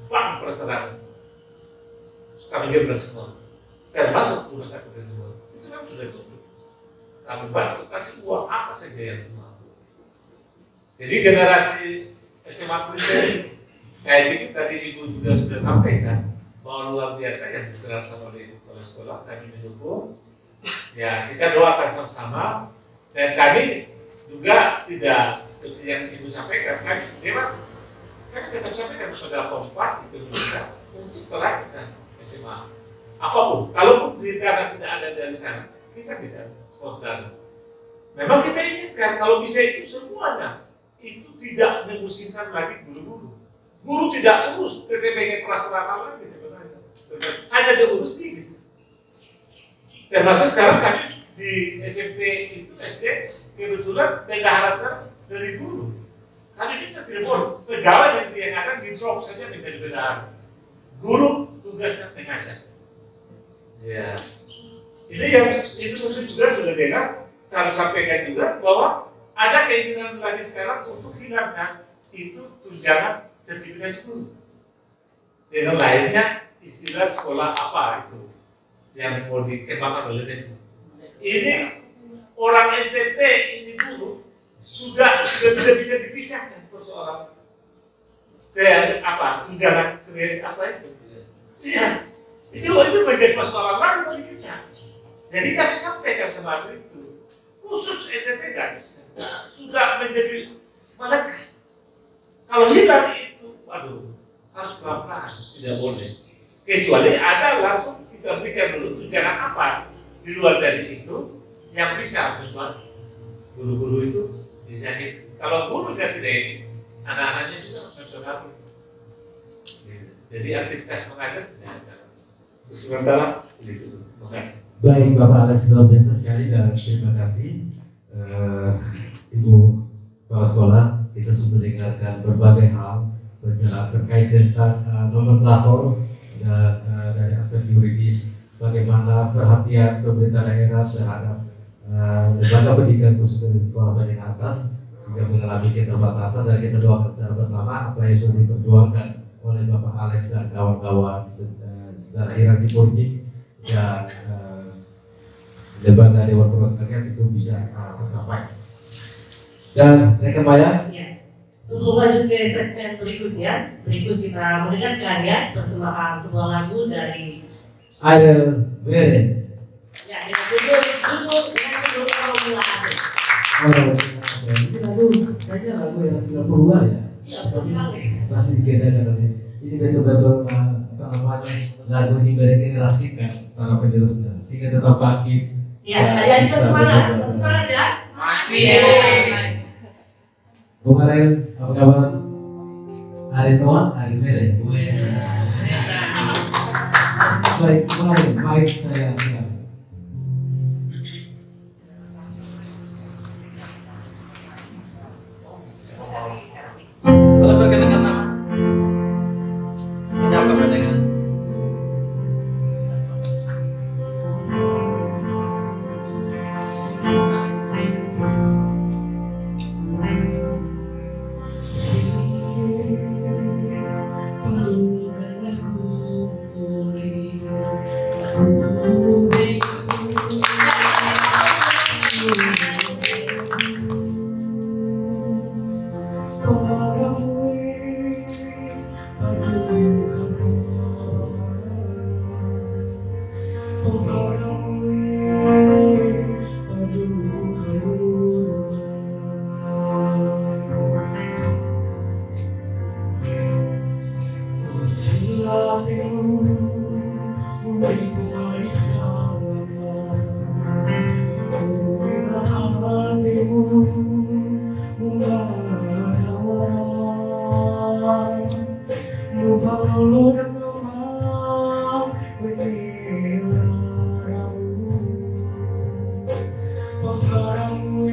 S6: bangun prasarana. Kami gerak semua. Termasuk rumah sakit dan guru. Itu kan sudah tutup. Kami bantu kasih uang apa saja yang mampu. Jadi generasi SMA Kristen, saya pikir tadi Ibu juga sudah sampaikan bahwa luar biasa yang digerakkan oleh kepala sekolah, kami mendukung. Ya, kita doakan sama-sama dan kami juga tidak seperti yang Ibu sampaikan, kami Dewan Kan tetap sampaikan kepada Kompak itu juga untuk melanjutkan SMA. Apapun, kalaupun dana tidak ada dari sana, kita tidak sekolah. Memang kita inginkan kalau bisa itu semuanya itu tidak memusingkan lagi guru-guru. Guru tidak urus TTPG prasarana lagi sebenarnya, hanya diurus diri. Termasuk sekarang kami di SMP itu SD kebetulan bendahara sekarang dari guru. Kami minta telepon pegawai negeri yang akan di drop saja menjadi bendahara. Guru tugasnya mengajar. Ya, ini yang itu mungkin juga sudah dengar. Saya sampaikan juga bahwa ada keinginan lagi sekarang untuk hilangkan itu tunjangan sertifikasi guru. Dengan lainnya istilah sekolah apa itu yang mau dikembangkan oleh negeri. Ini orang NTT ini dulu sudah tidak bisa dipisahkan persoalan apa tunjangan apa itu. Iya, itu menjadi persoalan lain bagi kita. Jadi kami sampaikan kemarin itu khusus NTT nggak bisa, sudah menjadi melekat. Kalau hilang itu, waduh, harus pelan-pelan, tidak boleh. Kecuali ada langsung kita berikan dulu tunjangan apa di luar dari itu yang bisa membuat guru-guru itu bisa hidup. Kalau guru tidak ini, anak-anaknya juga mempengaruhi. Jadi aktivitas mengajar tidak sekarang. Untuk sementara itu. Terima kasih.
S2: Baik Bapak Alex, luar biasa sekali dan terima kasih Ibu Kepala Sekolah. Kita sudah dengarkan berbagai hal terkait tentang nomenklatur dan dari aspek yuridis, bagaimana perhatian pemerintah daerah terhadap lembaga pendidikan khusus dari sekolah menengah atas sehingga mengalami keterbatasan, dan kita doakan secara bersama apa yang sudah diperjuangkan oleh Bapak Alex dan kawan-kawan secara hierarki politik dan lembaga Dewan Perwakilan Rakyat itu bisa tercapai. Dan rekan Maya,
S1: sebelum lanjut ke segmen berikutnya, kita mendengarkan ya persembahan sebuah lagu dari
S2: Adel Bere.
S1: Ya, dengan judul Kalau Mula Ada.
S2: Ini lagu, kayaknya lagu yang 90-an ya.
S1: Iya, betul sekali.
S2: Masih digedekan ini betul-betul lagu ini meregenerasikan para penerusnya sehingga tetap bangkit.
S1: Ya, adik-adik semangat ya.
S7: Masih.
S2: Bung Arel, apa kabar? Arel Noah, Arel Bere. Baik, baik saya silakan.
S3: Kalau perkenalkan nama, menyapa pandangan.
S8: Pembaramu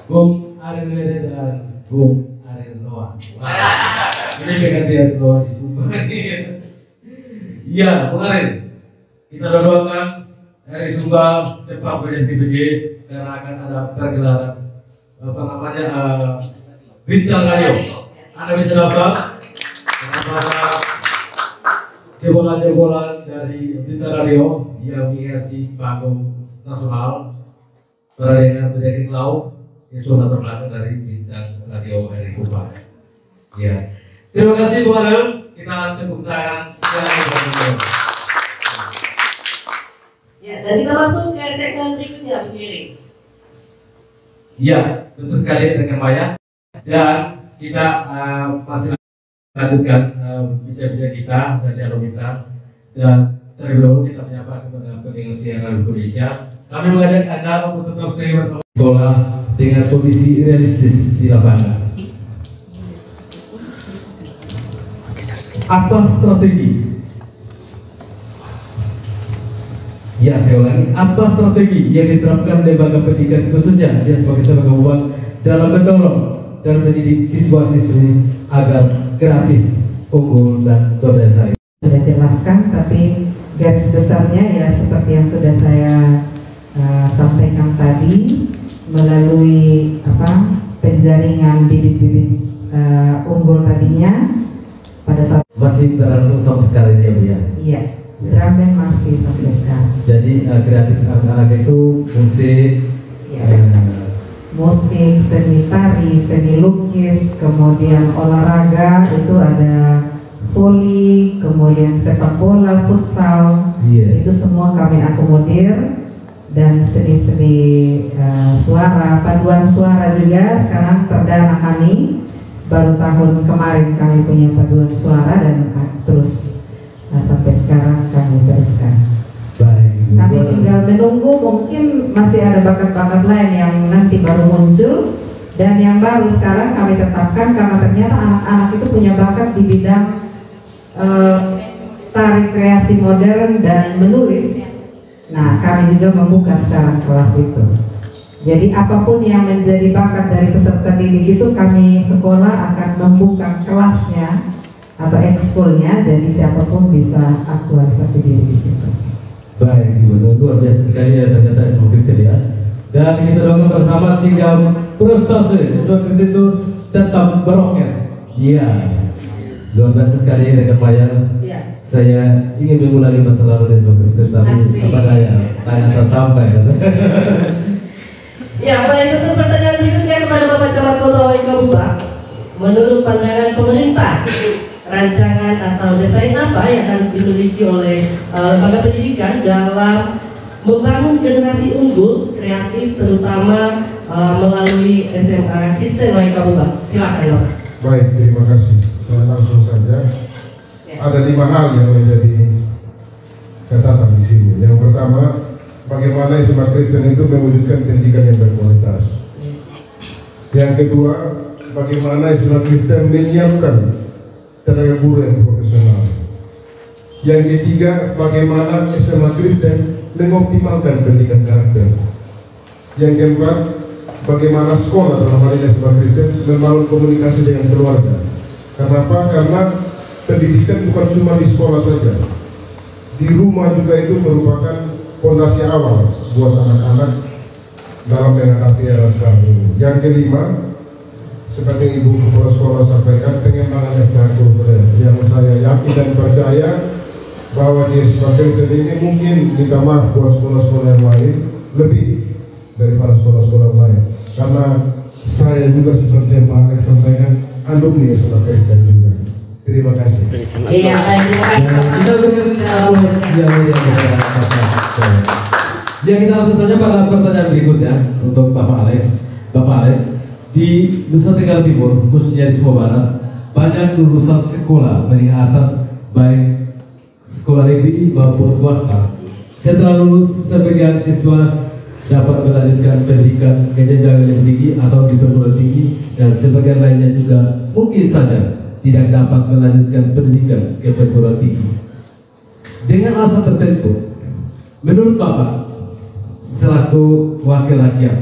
S2: Bung Ariel dan Bung Ariel Noah. Ini pengertian Noah di Sumba. Iya, Bung Ariel, kita doakan dari Sumba cepat menjadi PJ karena akan ada pergelaran bintang radio. Anda bisa daftar para jebolan-jebolan dari bintang radio yang menghiasi panggung nasional dengan penyakit laut itu latar belakang dari bintang radio dari Kupa. Ya, terima kasih Bu Ariel. Kita tepuk tangan sekali buat beliau.
S1: Ya, dan kita masuk ke segmen berikutnya, Bu Kiri.
S2: Iya, betul sekali dengan Maya. Dan kita masih lanjutkan bicara-bicara kita dan dialog kita. Dan terlebih dahulu kita menyapa kepada pendengar setia Radio Indonesia. Kami mengajak Anda untuk tetap stay bersama sekolah dengan kondisi realistis di lapangan. Apa strategi? Ya, saya ulangi. Apa strategi yang diterapkan lembaga pendidikan khususnya dia sebagai lembaga kabupaten dalam mendorong dan mendidik siswa-siswi agar kreatif, unggul dan berdaya?
S4: Sudah jelaskan, tapi garis besarnya ya seperti yang sudah saya sampaikan tadi, melalui penjaringan bibit-bibit unggul tadinya pada saat
S2: masih berlangsung sampai sekarang ini ya Bu ya?
S4: Iya, drum band masih sampai sekarang.
S2: Jadi kreatif anak-anak itu musik,
S4: musik, seni tari, seni lukis, kemudian olahraga itu ada voli, kemudian sepak bola, futsal, itu semua kami akomodir dan seni-seni suara, paduan suara juga. Sekarang perdana kami, baru tahun kemarin kami punya paduan suara dan terus sampai sekarang kami teruskan.
S2: Baik.
S4: Kami tinggal menunggu, mungkin masih ada bakat-bakat lain yang nanti baru muncul, dan yang baru sekarang kami tetapkan karena ternyata anak-anak itu punya bakat di bidang tari kreasi modern dan menulis. Nah, kami juga membuka sekarang kelas itu. Jadi apapun yang menjadi bakat dari peserta didik itu kami sekolah akan membuka kelasnya atau ekskulnya, jadi siapapun bisa aktualisasi diri di situ.
S2: Baik, Ibu, luar biasa sekali ya ternyata semua Kristen ya. Dan kita doakan bersama sehingga prestasi semua Kristen itu tetap beroket. Iya, luar biasa sekali rekan Maya.
S1: Iya.
S2: Saya ingin mengulangi masa lalu dari semua Kristen, tapi apa daya, tanya tersampai.
S1: Ya, baik, untuk pertanyaan berikutnya kepada Bapak Camat Kota Waikabubak. Menurut pandangan pemerintah, rancangan atau desain apa yang harus dimiliki oleh lembaga pendidikan dalam membangun generasi unggul kreatif, terutama melalui SMA Kristen Waikabubak? Silakan, Bapak.
S5: Baik, terima kasih. Saya langsung saja. Ada 5 hal yang menjadi catatan di sini. Yang pertama, bagaimana SMA Kristen itu mewujudkan pendidikan yang berkualitas. Yang kedua, bagaimana SMA Kristen menyiapkan tenaga guru yang profesional. Yang ketiga, bagaimana SMA Kristen mengoptimalkan pendidikan karakter. Yang keempat, bagaimana sekolah dalam hal ini SMA Kristen membangun komunikasi dengan keluarga. Kenapa? Karena pendidikan bukan cuma di sekolah saja. Di rumah juga itu merupakan fondasi awal buat anak-anak dalam menghadapi era sekarang ini. Yang kelima, seperti Ibu Kepala Sekolah sampaikan, pengembangan ekstrakurikuler yang saya yakin dan percaya bahwa di SMA Kristen ini mungkin minta maaf buat sekolah-sekolah yang lain lebih daripada sekolah-sekolah lain, karena saya juga seperti yang Pak Alex sampaikan alumni SMA Kristen juga. Terima kasih.
S1: Iya,
S2: Kita berikan ya, kita langsung saja pada pertanyaan berikutnya untuk Bapak Alex. Bapak Alex, di Nusa Tenggara Timur, khususnya di Sumatera Barat, banyak lulusan sekolah menengah atas, baik sekolah negeri maupun swasta. Setelah lulus, sebagian siswa dapat melanjutkan pendidikan ke jenjang yang tinggi atau di perguruan tinggi, dan sebagian lainnya juga mungkin saja tidak dapat melanjutkan pendidikan ke perguruan tinggi dengan alasan tertentu. Menurut Bapak selaku wakil rakyat,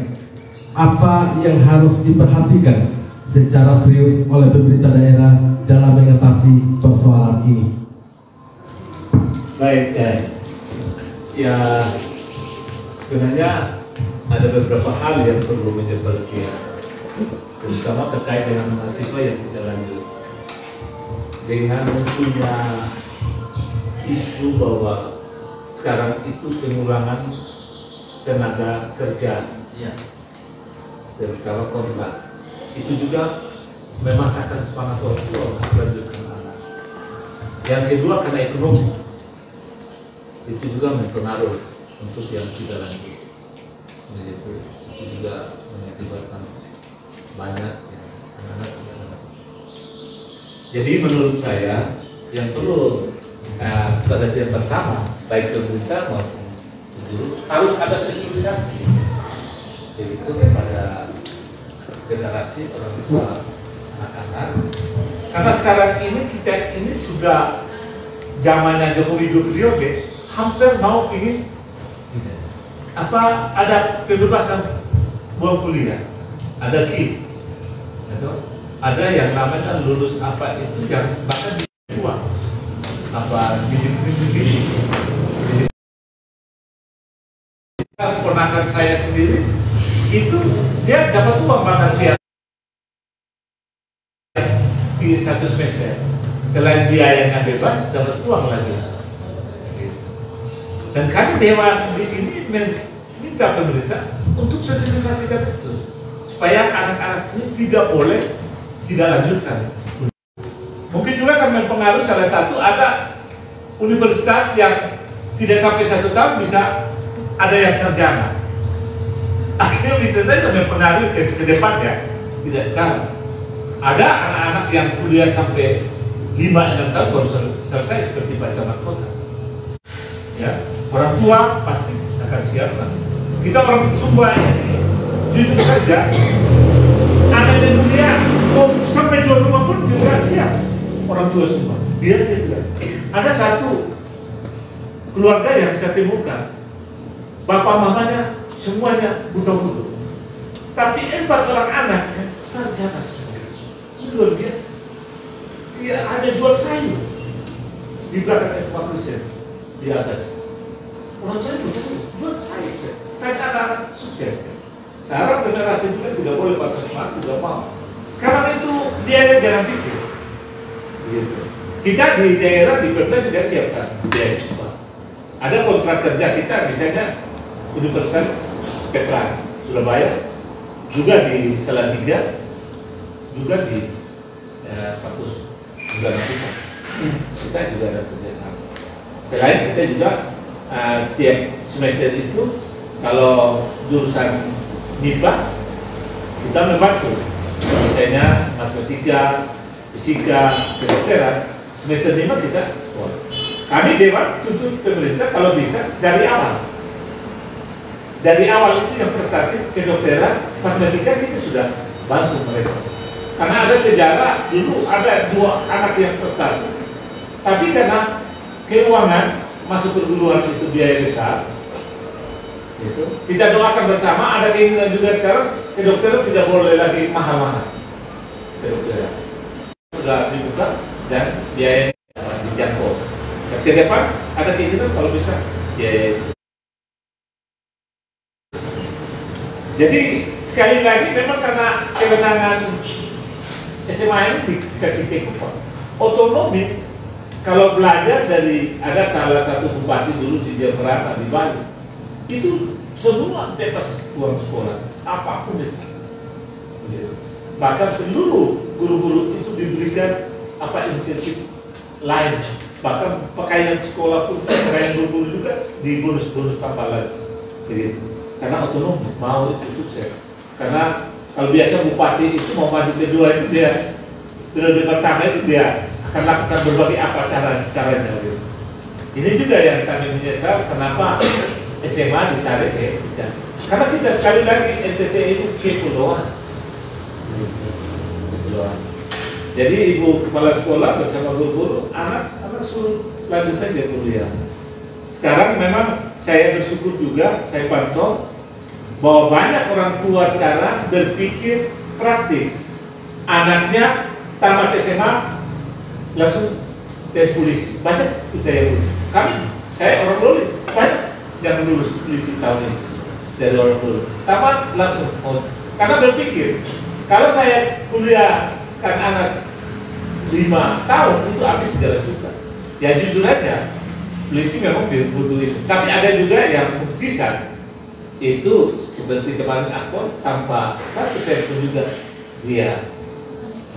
S2: apa yang harus diperhatikan secara serius oleh pemerintah daerah dalam mengatasi persoalan ini?
S6: Baik, ya sebenarnya ada beberapa hal yang perlu menjadi perhatian, terutama terkait dengan mahasiswa yang tidak lanjut. Dengan munculnya isu bahwa sekarang itu pengurangan tenaga kerja, ya, terutama kontrak, itu juga mematahkan semangat orang tua untuk melanjutkan anak. Yang kedua, karena ekonomi, itu juga mempengaruhi untuk yang tidak lanjut. Itu juga mengakibatkan banyak anak-anak. Jadi menurut saya yang perlu perhatian bersama, baik pemerintah maupun guru, harus ada sosialisasi yaitu kepada generasi orang tua anak-anak. Karena sekarang ini kita ini sudah zamannya Jokowi periode, hampir mau ingin ada kebebasan buat kuliah, ada KIP, ada yang namanya lulus apa itu yang bahkan dijual bidik misi. Ponakan saya sendiri itu dia dapat uang bahkan dia di 1 semester, selain biayanya bebas dapat uang lagi. Dan kami dewan di sini minta pemerintah untuk sosialisasikan itu supaya anak-anak ini tidak boleh tidak lanjutkan. Mungkin juga akan mempengaruhi salah satu, ada universitas yang tidak sampai 1 tahun bisa ada yang sarjana. Akhirnya bisa saja mempengaruhi ke depannya. Tidak sekarang. Ada anak-anak yang kuliah sampai 5-6 tahun baru selesai seperti Pak Camat Kota. Ya, orang tua pasti akan siapkan. Kita orang Sumba ini, jujur saja, anaknya kuliah mau sampai jual rumah pun juga siap. Orang tua Sumba, biar dia tidak. Ada satu keluarga yang saya temukan, bapak mamanya semuanya buta-buta, tapi 4 orang anak sarjana semua. Ini luar biasa. Dia ada jual sayur di belakang SMA Kristen di atas. Orang tua itu jual sayur, tapi anak-anak sukses. Sekarang generasi juga tidak boleh pakai smart, tidak mau. Sekarang itu dia jarang pikir. Gitu. Kita di daerah di Perda juga siapkan beasiswa. Ada kontrak kerja kita, misalnya Universitas Petra Surabaya, juga di Salatiga, juga di Kampus juga kita juga ada kerjasama. Selain kita juga tiap semester itu kalau jurusan MIPA kita membantu, misalnya matematika, fisika, kedokteran, semester 5 kita sekolah. Kami Dewan tuntut pemerintah kalau bisa dari awal. Dari awal itu yang prestasi kedokteran, matematika kita sudah bantu mereka. Karena ada sejarah dulu ada 2 anak yang prestasi, tapi karena keuangan masuk perguruan itu biaya besar, gitu. Kita doakan bersama. Ada keinginan juga sekarang kedokteran tidak boleh lagi mahal-mahal. Kedokteran sudah dibuka dan biaya dijangkau. Ke depan ada keinginan kalau bisa biaya itu. Jadi sekali lagi memang karena kewenangan SMA ini dikasih kekuatan otonomi. Kalau belajar dari ada salah satu bupati dulu di Jemberana di Bali, itu semua bebas uang sekolah apapun itu. Bahkan seluruh guru-guru itu diberikan insentif lain. Bahkan pakaian sekolah pun, pakaian guru-guru juga di bonus-bonus tambah lagi. Gitu. Karena otonomi mau itu sukses. Karena kalau biasa bupati itu mau maju kedua itu dia periode pertama itu dia akan lakukan berbagai apa caranya. Ini juga yang kami menyesal kenapa SMA ditarik ya. Karena kita sekali lagi NTT itu kepulauan. Jadi ibu kepala sekolah bersama guru-guru anak suruh lanjut aja kuliah. Sekarang memang saya bersyukur juga, saya pantau bahwa banyak orang tua sekarang berpikir praktis. Anaknya tamat SMA langsung tes polisi. Banyak kita yang lulus. Saya orang dulu banyak yang lulus polisi tahun ini dari orang dulu. Tamat langsung. Karena berpikir kalau saya kuliah kan anak 5 tahun itu habis 3 juta. Ya jujur aja, polisi memang butuh itu. Tapi ada juga yang mukjizat. Itu seperti kemarin aku tanpa 1 sen pun juga dia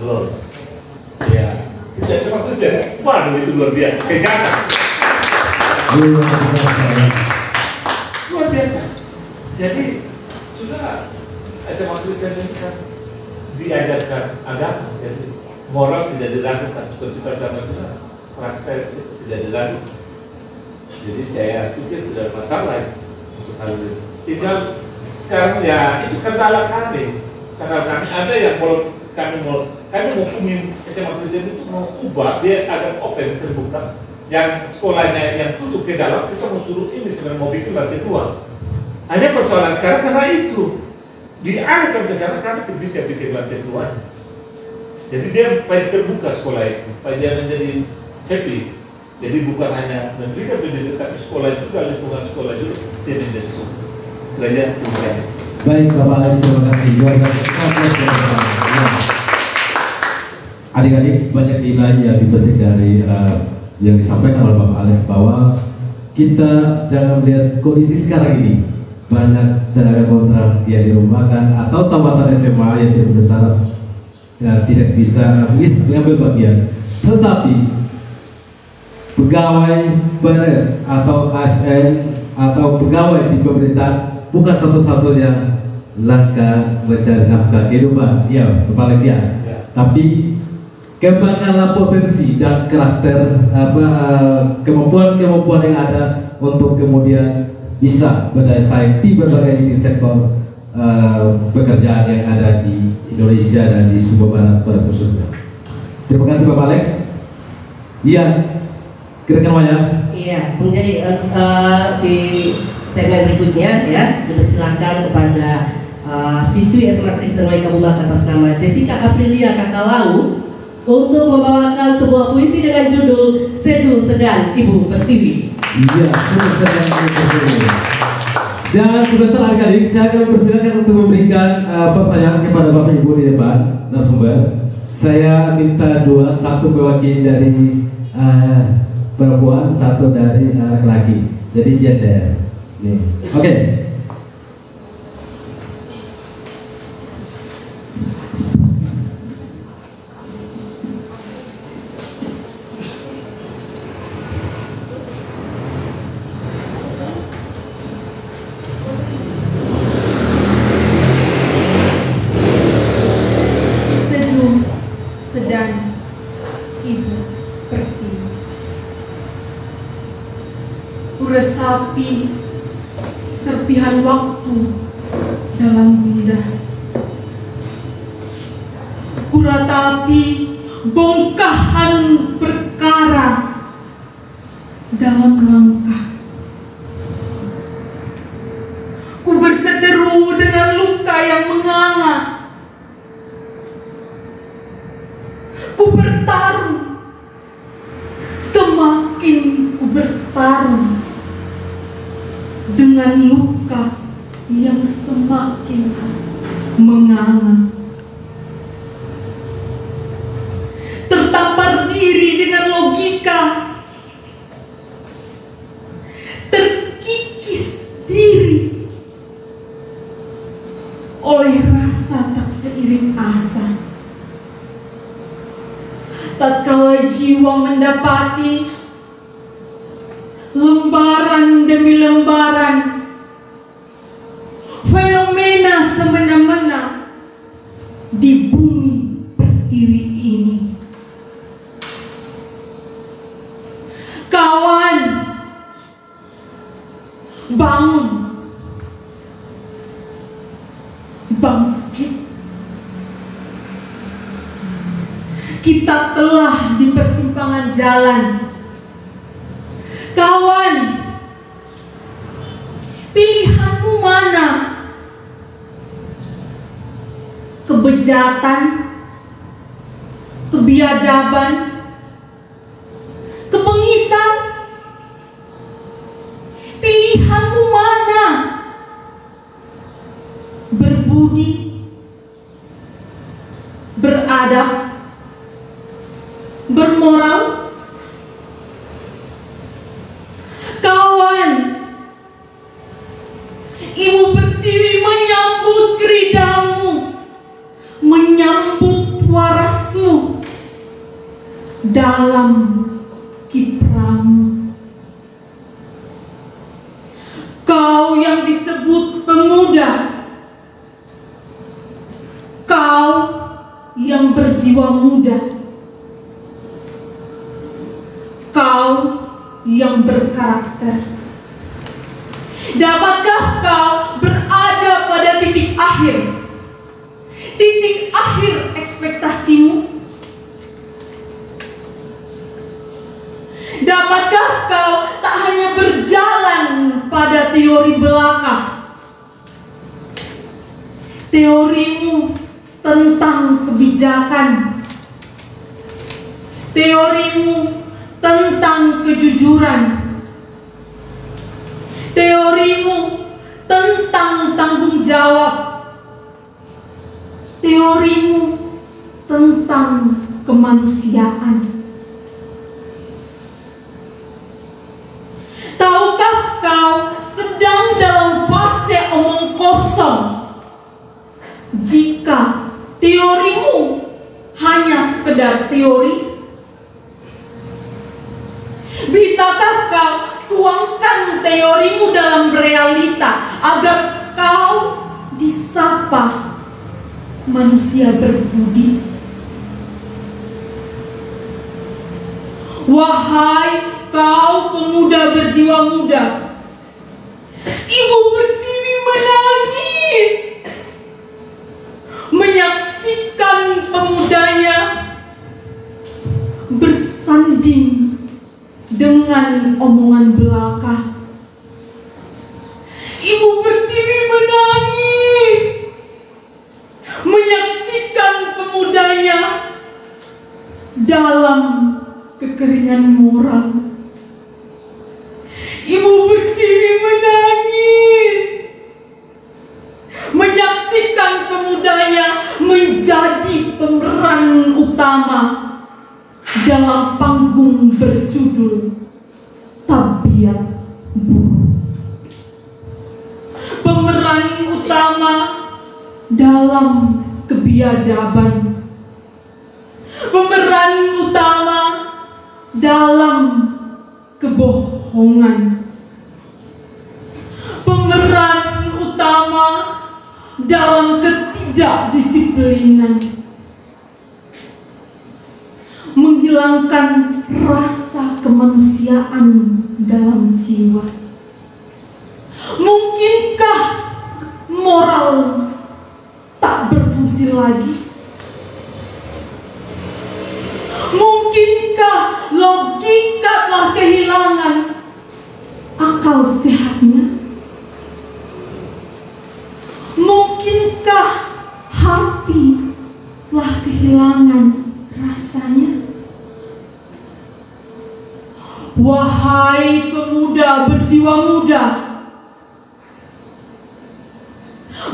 S6: lolos. Ya, kita semua Kristen. Waduh itu luar biasa. Sejarah. Luar biasa. Jadi juga SMA Kristen ini kan diajarkan agama. Jadi moral tidak diragukan seperti pasangan kita. Praktek itu tidak diragukan. Jadi saya pikir tidak masalah untuk hal ini. Tinggal sekarang ya itu kendala kami. Karena kami ada yang kami mau hukumin SMA Kristen itu mau ubah dia agar open terbuka. Yang sekolahnya yang tutup ke dalam kita mau suruh ini sebenarnya mau bikin lantai 2. Hanya persoalan sekarang karena itu dialihkan ke sana kami tidak bisa bikin lantai 2. Jadi dia supaya terbuka sekolah itu, supaya dia menjadi happy. Jadi bukan hanya memberikan pendidikan, tapi sekolah itu juga lingkungan sekolah juga dia menjadi semua. Itu aja, terima kasih.
S8: Baik Bapak Alex, terima kasih. Adik-adik banyak nilai yang dipetik dari yang disampaikan oleh Bapak Alex bahwa kita jangan melihat kondisi sekarang ini banyak tenaga kontrak yang dirumahkan atau tamatan SMA yang tidak bersyarat tidak bisa mengambil bagian, tetapi pegawai PNS atau ASN atau pegawai di pemerintah bukan satu-satunya langkah mencari nafkah kehidupan, ya Bapak Alex ya. Tapi kembangkanlah potensi dan karakter kemampuan yang ada untuk kemudian bisa berdaya saing di berbagai titik sektor pekerjaan yang ada di Indonesia dan di Sumba Barat pada khususnya. Terima kasih Bapak Alex. Iya, kira-kira banyak.
S1: Iya, menjadi di segmen berikutnya ya dipersilakan kepada siswi SMA Kristen Wai Kabupaten atas nama Jessica Aprilia Kakalau untuk membawakan sebuah puisi dengan judul Seduh Sedang Ibu Pertiwi.
S8: Iya, Seduh Sedang Ibu Pertiwi. Dan sebentar adik-adik, saya akan mempersilakan untuk memberikan pertanyaan kepada Bapak Ibu di depan narasumber. Saya minta dua, satu mewakili dari perempuan, satu dari laki-laki. Jadi gender. Nih. Oke.
S7: Seduh sedang Ibu Pertiwi, kuresapi serpihan waktu dalam gundah, kuratapi bongkahan perkara dalam langkah, ku berseteru dengan luka yang menganga, ku bertarung, semakin ku bertarung dengan luka yang semakin menganga. Tertampar diri dengan logika, terkikis diri oleh rasa tak seiring asa. Tatkala jiwa mendapati lembaran demi lembaran fenomena semena-mena di bumi pertiwi ini, kawan, bangun, bangkit. Kita telah di persimpangan jalan. Kawan, pilihanmu mana? Kebejatan, kebiadaban, kebengisan? Pilihanmu mana? Berbudi, beradab, bermoral? Kawan, Ibu Pertiwi menyambut keridamu, menyambut warasmu dalam kipramu. Kau yang disebut pemuda, kau yang berjiwa muda, kau yang berkarakter. Dapatkah kau berada pada titik akhir? Titik akhir ekspektasimu? Dapatkah kau tak hanya berjalan pada teori belaka? Teorimu tentang kebijakan, teorimu tentang kejujuran, teorimu tentang tanggung jawab, teorimu tentang kemanusiaan. Tahukah kau sedang dalam fase omong kosong jika teorimu hanya sekedar teori? Bisakah kau tuangkan teorimu dalam realita agar kau disapa manusia berbudi. Wahai kau pemuda berjiwa muda, Ibu Pertiwi menangis menyaksikan pemudanya bersanding dengan omongan belaka. Ibu Pertiwi menangis menyaksikan pemudanya dalam kekeringan moral. Ibu Pertiwi menangis menyaksikan pemudanya menjadi pemeran utama dalam panggung berjudul Tabiat Buruk. Pemeran utama dalam kebiadaban. Pemeran utama dalam kebohongan. Pemeran utama dalam ketidakdisiplinan. Menghilangkan rasa kemanusiaan dalam jiwa. Mungkinkah moral tak berfungsi lagi? Mungkinkah logika telah kehilangan akal sehatnya? Mungkinkah hati telah kehilangan rasanya? Wahai pemuda berjiwa muda,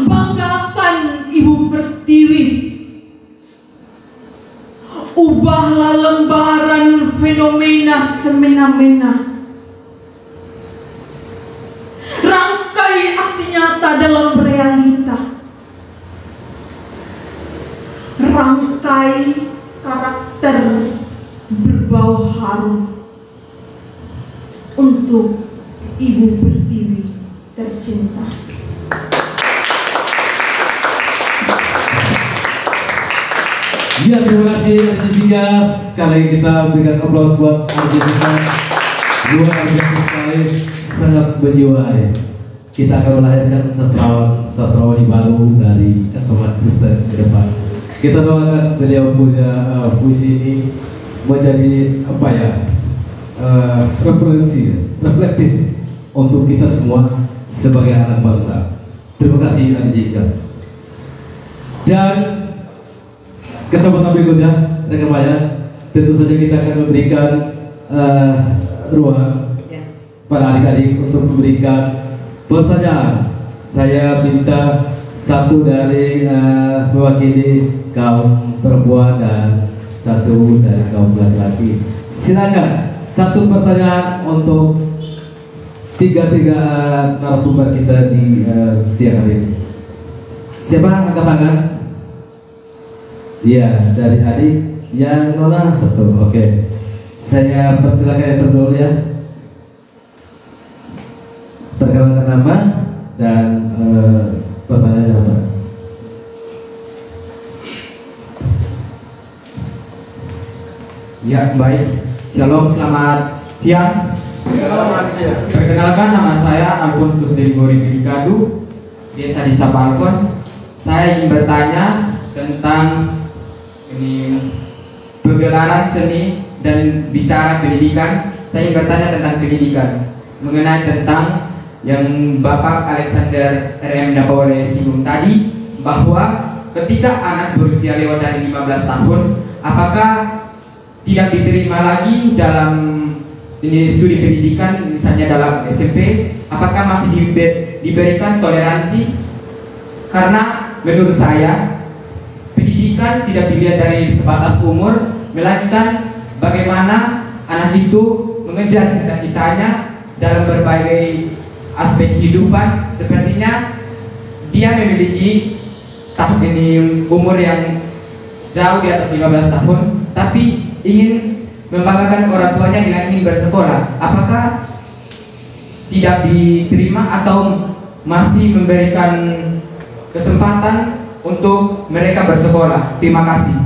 S7: banggakan Ibu Pertiwi. Ubahlah lembaran fenomena semena-mena. Rangkai aksi nyata dalam realita. Rangkai karakter berbau harum untuk Ibu Pertiwi tercinta.
S8: Ya, terima kasih Jessica. Sekali lagi kita berikan aplaus buat Jessica. Luar biasa sekali, sangat berjiwa. Kita akan melahirkan sastrawan baru dari SMA Kristen ke depan. Kita doakan beliau punya puisi ini menjadi apa ya, referensi, reflektif untuk kita semua sebagai anak bangsa. Terima kasih Jessica. Dan kesempatan berikutnya, rekan Maya, tentu saja kita akan memberikan ruang para adik-adik untuk memberikan pertanyaan. Saya minta satu dari mewakili kaum perempuan dan satu dari kaum laki-laki. Silakan satu pertanyaan untuk tiga narasumber kita di siang hari ini. Siapa angkat tangan? Iya, dari adik yang nona satu. Oke. Saya persilakan yang terdahulu ya. Perkenalkan nama dan pertanyaannya apa?
S9: Ya, baik. Shalom, selamat siang.
S3: Selamat siang.
S9: Perkenalkan, nama saya Alfonsus dari Goribikadu, biasa disapa Alfon. Saya ingin bertanya tentang ini pergelaran seni dan bicara pendidikan. Saya ingin bertanya tentang pendidikan, mengenai tentang yang Bapak Alexander RM Dapole singgung tadi, bahwa ketika anak berusia lewat dari 15 tahun, apakah tidak diterima lagi dalam ini studi pendidikan, misalnya dalam SMP, apakah masih diberikan toleransi? Karena menurut saya pendidikan tidak dilihat dari sebatas umur, melainkan bagaimana anak itu mengejar cita-citanya dalam berbagai aspek kehidupan. Sepertinya dia memiliki umur yang jauh di atas 15 tahun, tapi ingin membanggakan orang tuanya dengan ingin bersekolah. Apakah tidak diterima atau masih memberikan kesempatan untuk mereka bersekolah? Terima kasih.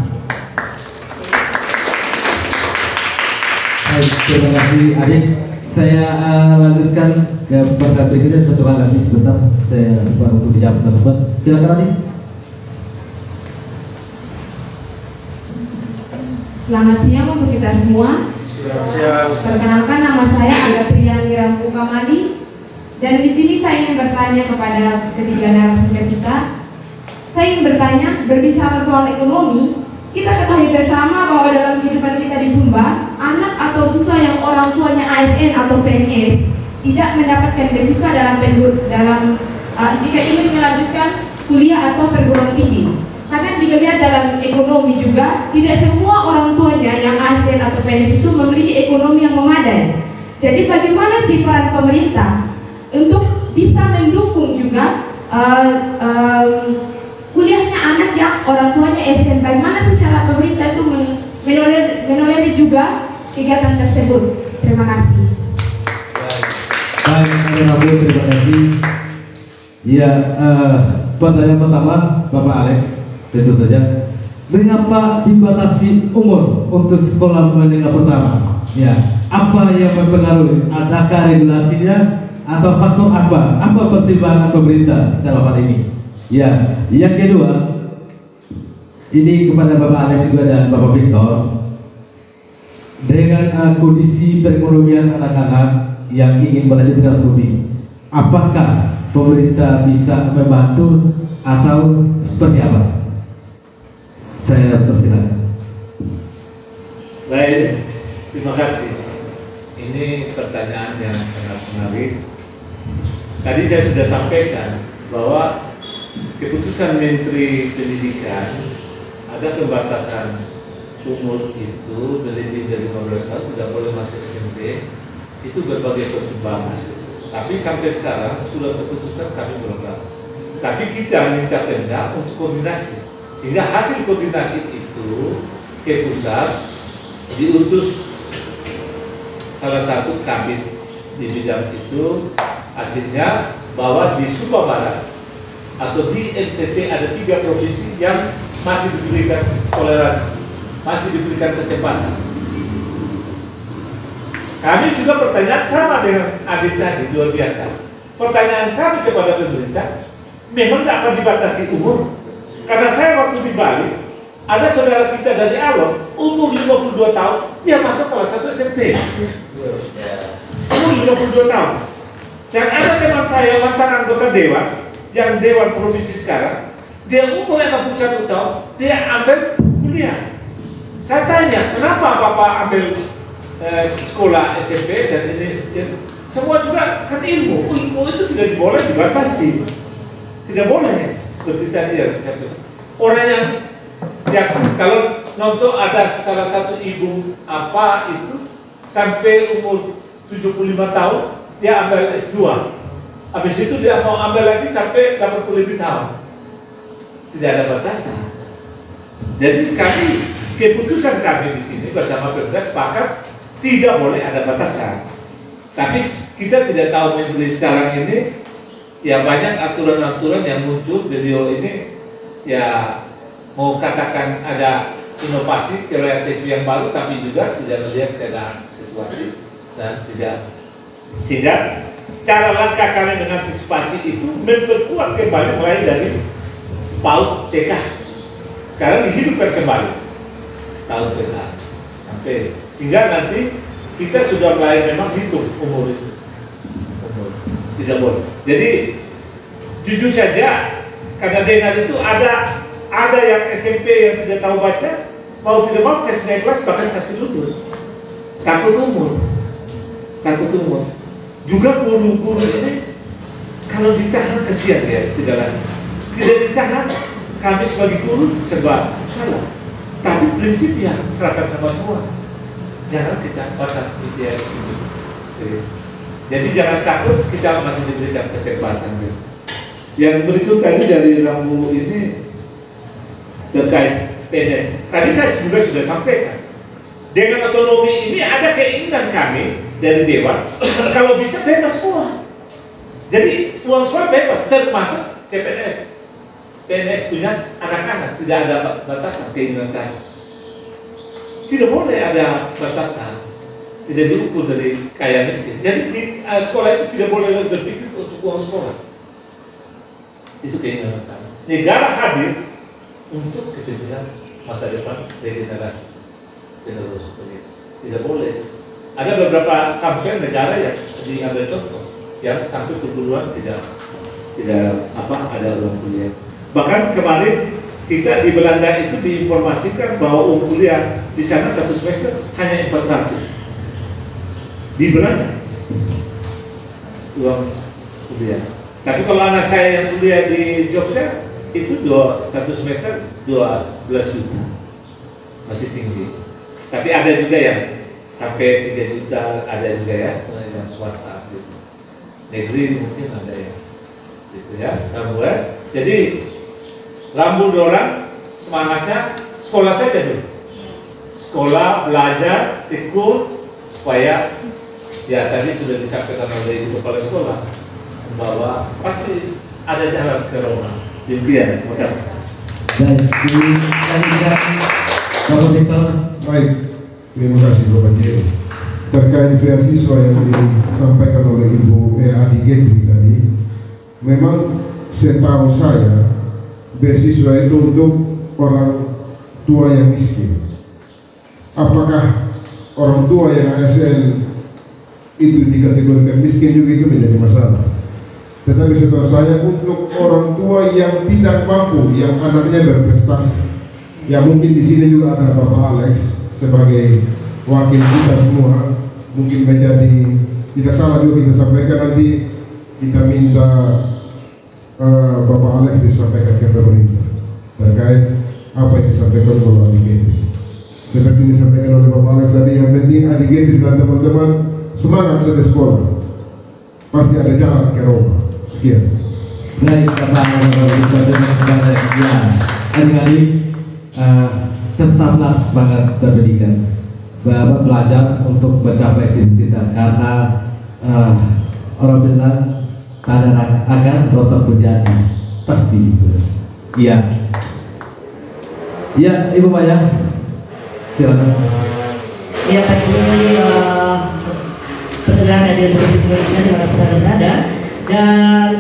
S8: Baik, terima kasih Adit. Saya lanjutkan ke pertanyaan berikutnya, satu hal lagi sebentar. Saya lupa untuk dijawab tersebut. Silakan Adit.
S10: Selamat siang untuk kita semua. Perkenalkan, nama saya Agatriani Rampu Kamali, dan di sini saya ingin bertanya kepada ketiga narasumber kita. Saya ingin bertanya, berbicara soal ekonomi, kita ketahui bersama bahwa dalam kehidupan kita di Sumba, anak atau siswa yang orang tuanya ASN atau PNS tidak mendapatkan beasiswa jika ingin melanjutkan kuliah atau perguruan tinggi. Karena dilihat dalam ekonomi juga, tidak semua orang tuanya yang ASN atau PNS itu memiliki ekonomi yang memadai. Jadi bagaimana sih peran pemerintah untuk bisa mendukung juga kuliahnya anak yang orang tuanya ASN? Bagaimana sih cara pemerintah itu menolerir juga kegiatan tersebut? Terima kasih.
S8: Baik, terima kasih. Ya, pertanyaan pertama Bapak Alex, tentu saja, mengapa dibatasi umur untuk sekolah menengah pertama? Ya, apa yang mempengaruhi? Adakah regulasinya atau faktor apa? Apa pertimbangan pemerintah dalam hal ini? Ya, yang kedua, ini kepada Bapak Alex juga dan Bapak Victor, dengan kondisi perekonomian anak-anak yang ingin melanjutkan studi, apakah pemerintah bisa membantu atau seperti apa? Saya persilakan.
S6: Baik, terima kasih. Ini pertanyaan yang sangat menarik. Tadi saya sudah sampaikan bahwa keputusan Menteri Pendidikan ada pembatasan umur itu lebih dari 15 tahun tidak boleh masuk SMP. Itu berbagai pertimbangan. Tapi sampai sekarang sudah keputusan kami belum tahu. Tapi kita minta Pemda untuk koordinasi, sehingga hasil koordinasi itu ke pusat diutus salah satu kabit di bidang itu, hasilnya bahwa di Sumba Barat atau di NTT ada 3 provinsi yang masih diberikan toleransi, masih diberikan kesempatan. Kami juga pertanyaan sama dengan Adit tadi, luar biasa. Pertanyaan kami kepada pemerintah, memang tidak akan dibatasi umur? Karena saya waktu di Bali, ada saudara kita dari Alor, umur 52 tahun, dia masuk kelas 1 SMP. Umur 52 tahun. Dan ada teman saya, mantan anggota Dewan, yang Dewan Provinsi sekarang, dia umur 61 tahun, dia ambil kuliah. Saya tanya, kenapa Bapak ambil sekolah SMP dan ini? Semua juga kan ilmu itu tidak boleh dibatasi. Tidak boleh, seperti tadi yang saya bilang. Orang yang kalau nonton ada salah satu ibu apa itu sampai umur 75 tahun dia ambil S2. Habis itu dia mau ambil lagi sampai 80 tahun. Tidak ada batasan. Jadi keputusan kami di sini bersama Pemda sepakat tidak boleh ada batasan. Tapi kita tidak tahu menteri sekarang ini, ya banyak aturan-aturan yang muncul. Beliau ini ya mau katakan ada inovasi kreatif yang baru, tapi juga tidak melihat keadaan situasi dan tidak, sehingga cara langkah kami mengantisipasi itu memperkuat kembali mulai dari PAUD TK. Sekarang dihidupkan kembali PAUD TK sampai sehingga nanti kita sudah mulai memang hitung umur itu. Umur tidak boleh. Jadi jujur saja, karena dengar itu ada yang SMP yang tidak tahu baca, mau tidak mau kasih naik kelas bahkan kasih lulus. Takut umur. Juga guru-guru ini kalau ditahan kasihan dia, tidak ditahan. Kami sebagai guru serba salah. Tapi prinsip ya serahkan sama Tuhan. Jangan kita batasi dia di sini. Jadi jangan takut, kita masih diberikan kesempatan. Yang berikut tadi dari Rambu ini terkait PNS. Tadi saya juga sudah sampaikan. Dengan otonomi ini ada keinginan kami dari dewan, kalau bisa bebas semua. Jadi uang sekolah bebas, termasuk CPNS. PNS punya anak-anak, tidak ada batasan keinginan. Tidak boleh ada batasan, tidak diukur dari kaya miskin. Jadi di sekolah itu tidak boleh berpikir untuk uang sekolah. Itu keinginan kami. Negara hadir untuk kepentingan masa depan regenerasi. Tidak boleh. Ada beberapa sampai negara yang diambil contoh, yang sampai perguruan tidak ada uang kuliah. Bahkan kemarin kita di Belanda itu diinformasikan bahwa uang kuliah di sana satu semester hanya 400 di Belanda uang kuliah. Tapi kalau anak saya yang kuliah di Jogja itu satu semester 12 juta, masih tinggi. Tapi ada juga yang sampai 3 juta, ada juga ya yang swasta gitu. Negeri mungkin ada ya, gitu ya. Jadi Rambu Dorang semangatnya sekolah saja dulu, sekolah, belajar, tekun, supaya ya tadi sudah disampaikan oleh Ibu Kepala Sekolah bahwa pasti ada jalan ke Roma. Demikian, terima kasih.
S5: Baik, terima kasih Bapak Jiri. Terkait beasiswa yang disampaikan oleh Ibu Adi Getri tadi, memang setahu saya beasiswa itu untuk orang tua yang miskin. Apakah orang tua yang ASN itu dikategorikan miskin juga itu menjadi masalah. Tetapi setahu saya untuk orang tua yang tidak mampu, yang anaknya berprestasi, ya mungkin di sini juga ada Bapak Alex sebagai wakil kita semua, mungkin menjadi, tidak salah juga kita sampaikan, nanti kita minta Bapak Alex bisa sampaikan ke pemerintah terkait apa yang disampaikan oleh Adi Getri. Seperti disampaikan oleh Bapak Alex tadi, yang penting Adi Getri dan teman-teman semangat saja sekolah, pasti ada jalan ke Roma. Sekian.
S8: Baik, Bapak Alex, ya, adik-adik, tetaplah semangat berpendidikan, Bapak belajar untuk mencapai cita-cita, karena orang bilang tak ada akan rotok terjadi, pasti itu. Iya. Ya, Ibu Maya, silakan.
S1: Ya, Pak Ibu, pendengar Radio Republik Indonesia di mana pun berada, dan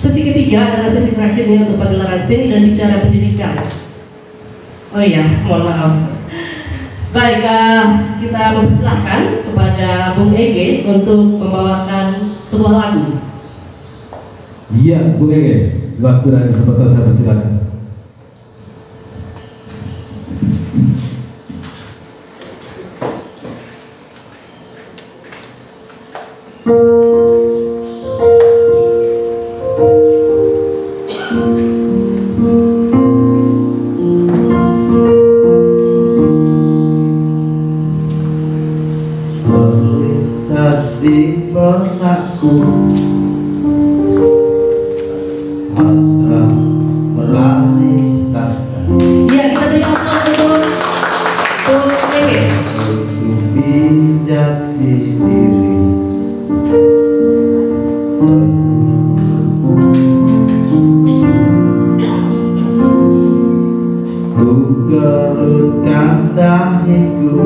S1: sesi ketiga adalah sesi terakhirnya untuk pagelaran seni dan bicara pendidikan. Oh iya, mohon maaf. Baik, kita mempersilahkan kepada Bung Ege untuk membawakan sebuah lagu.
S8: Iya, Bung Ege, waktu dan kesempatan saya persilakan.
S11: Terlintas di benakku hasrat meraih takkan.
S1: Ya, kita beri aplaus untuk Bung Ege.
S11: Tutupi jati diri, ku kerutkan dahiku,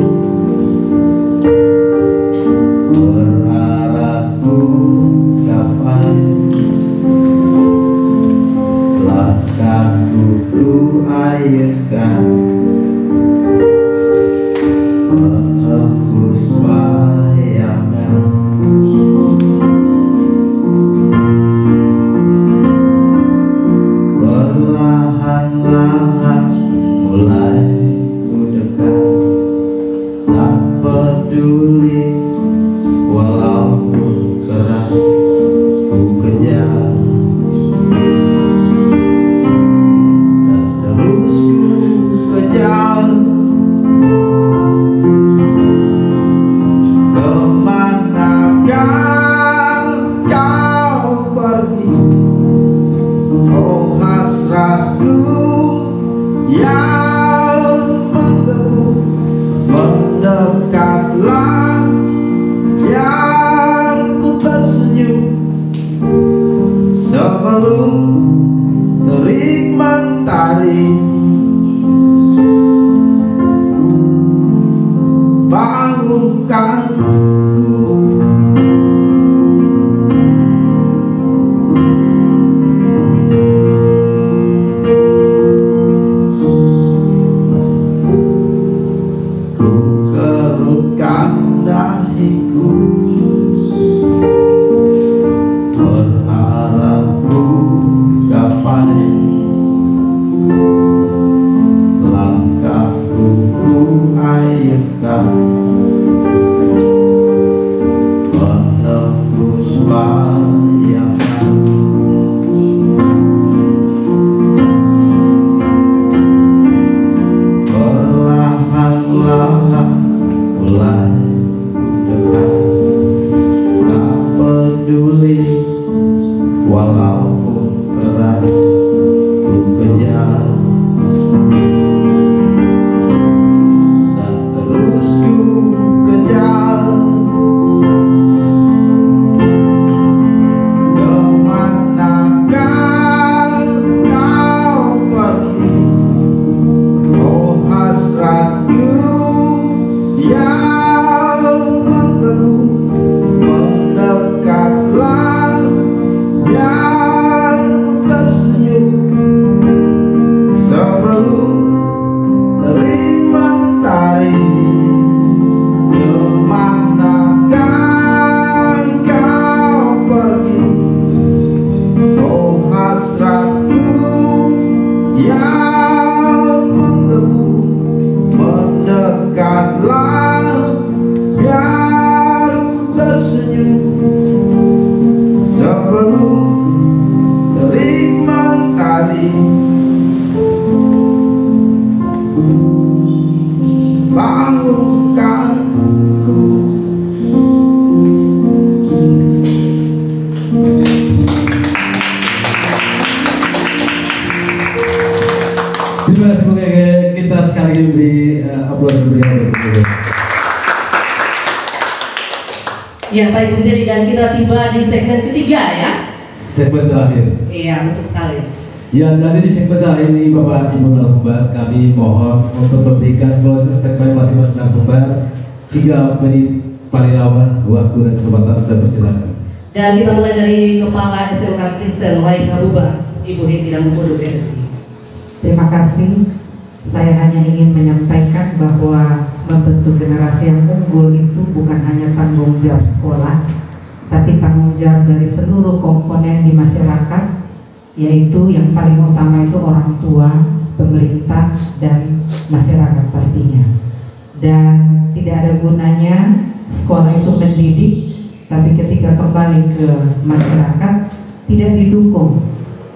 S11: berharapku gapai langkahku, ku airkan menembus bayangan. Perlahan-lahan mulai ku dekat, tak peduli walaupun keras ku kejar, dan terus ku kejar. Kemanakah kau pergi, oh hasratku yang menggebu, mendekatlah langkah menembus bayangan. Perlahan-lahan mulai ku dekat, tak peduli walaupun keras ku kejar, dan terus ku kejar. Kemanakah kau pergi, oh hasratku yang menggebu. Mendekatlah biar ku tersenyum sebelum terik mentari. Kemanakah kau pergi, oh hasratku yang menggebu. Mendekatlah biar ku tersenyum sebelum terik mentari. Bangunkanku.
S8: Terima kasih Bung Ege. Kita sekali lagi beri aplaus berian untuk Bung Ege.
S1: Ya baik Bung Jerry, dan kita tiba di segmen ketiga ya.
S8: Segmen terakhir.
S1: Iya betul sekali.
S8: Ya, jadi di segmen terakhir ini Bapak Ibu narasumber, kami mohon untuk memberikan closing statement masing-masing narasumber 3 menit paling lama waktu dan kesempatan, saya persilakan.
S1: Dan kita mulai dari Kepala SMK Kristen Wahid Kabuba, Ibu Heti Rampodo PSSI.
S4: Terima kasih. Saya hanya ingin menyampaikan bahwa membentuk generasi yang unggul itu bukan hanya tanggung jawab sekolah, tapi tanggung jawab dari seluruh komponen di masyarakat, yaitu yang paling utama itu orang tua, pemerintah, dan masyarakat pastinya. Dan tidak ada gunanya sekolah itu mendidik, tapi ketika kembali ke masyarakat tidak didukung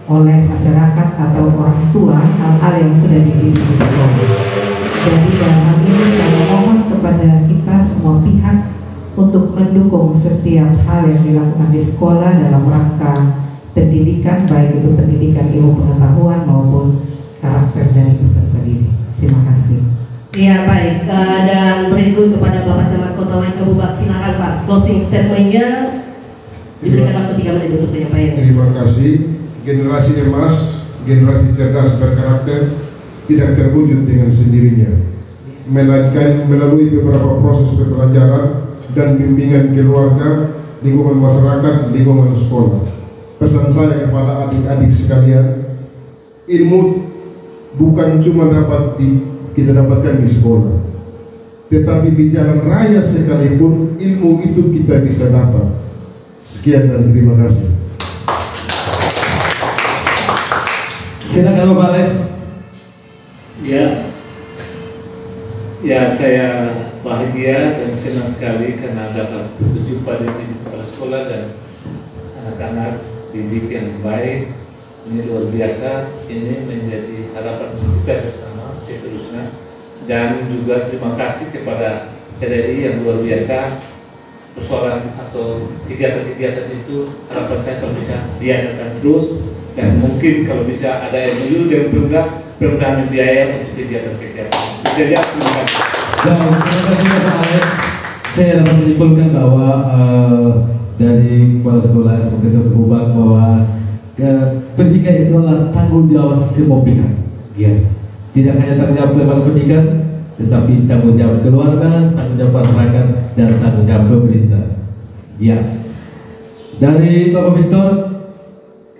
S4: oleh masyarakat atau orang tua hal-hal yang sudah dididik di sekolah. Jadi dalam hal ini saya mohon kepada kita semua pihak untuk mendukung setiap hal yang dilakukan di sekolah dalam rangka pendidikan, baik itu pendidikan ilmu pengetahuan maupun karakter dari peserta didik. Terima kasih.
S1: Iya baik, dan berikut kepada Bapak Camat Kota Wahid Kabuba, silakan Pak, closing statementnya diberikan waktu 3 menit untuk penyampaian.
S5: Terima kasih. Generasi emas, generasi cerdas berkarakter tidak terwujud dengan sendirinya, melainkan melalui beberapa proses pembelajaran dan bimbingan keluarga, lingkungan masyarakat, lingkungan sekolah. Pesan saya kepada adik-adik sekalian, ilmu bukan cuma kita dapatkan di sekolah, tetapi di jalan raya sekalipun ilmu itu kita bisa dapat. Sekian dan terima kasih.
S8: Silakan Bapak Alex.
S6: Ya saya bahagia dan senang sekali karena dapat berjumpa dengan kepala sekolah dan anak-anak didik yang baik. Ini luar biasa, ini menjadi harapan kita bersama seterusnya. Dan juga terima kasih kepada RRI yang luar biasa. Persoalan atau kegiatan-kegiatan itu harapan saya kalau bisa diadakan terus, dan mungkin kalau bisa ada MOU dan permudahan biaya untuk kegiatan-kegiatan. Bisa ya, terima kasih.
S8: Terima kasih Bapak Alex. Saya dapat menyimpulkan bahwa dari kepala sekolah SMK Kabuba bahwa pendidikan itu adalah tanggung jawab semua pihak. Ya, tidak hanya tanggung jawab lembaga pendidikan, tetapi tanggung jawab keluarga, tanggung jawab masyarakat, dan tanggung jawab pemerintah. Ya, dari Bapak Victor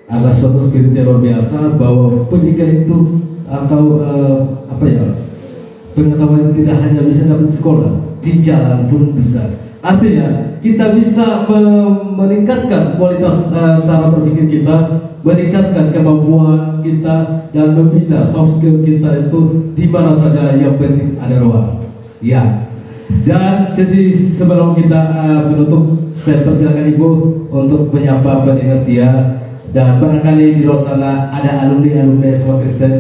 S8: adalah suatu spirit yang luar biasa bahwa pendidikan itu atau pengetahuan itu tidak hanya bisa dapat di sekolah, di jalan pun bisa. Artinya kita bisa meningkatkan kualitas cara berpikir kita, meningkatkan kemampuan kita, dan membina soft skill kita itu di mana saja, yang penting ada ruang. Ya, Dan sesi sebelum kita menutup, saya persilakan Ibu untuk menyapa pendengar setia, dan barangkali di luar sana ada alumni SMA Kristen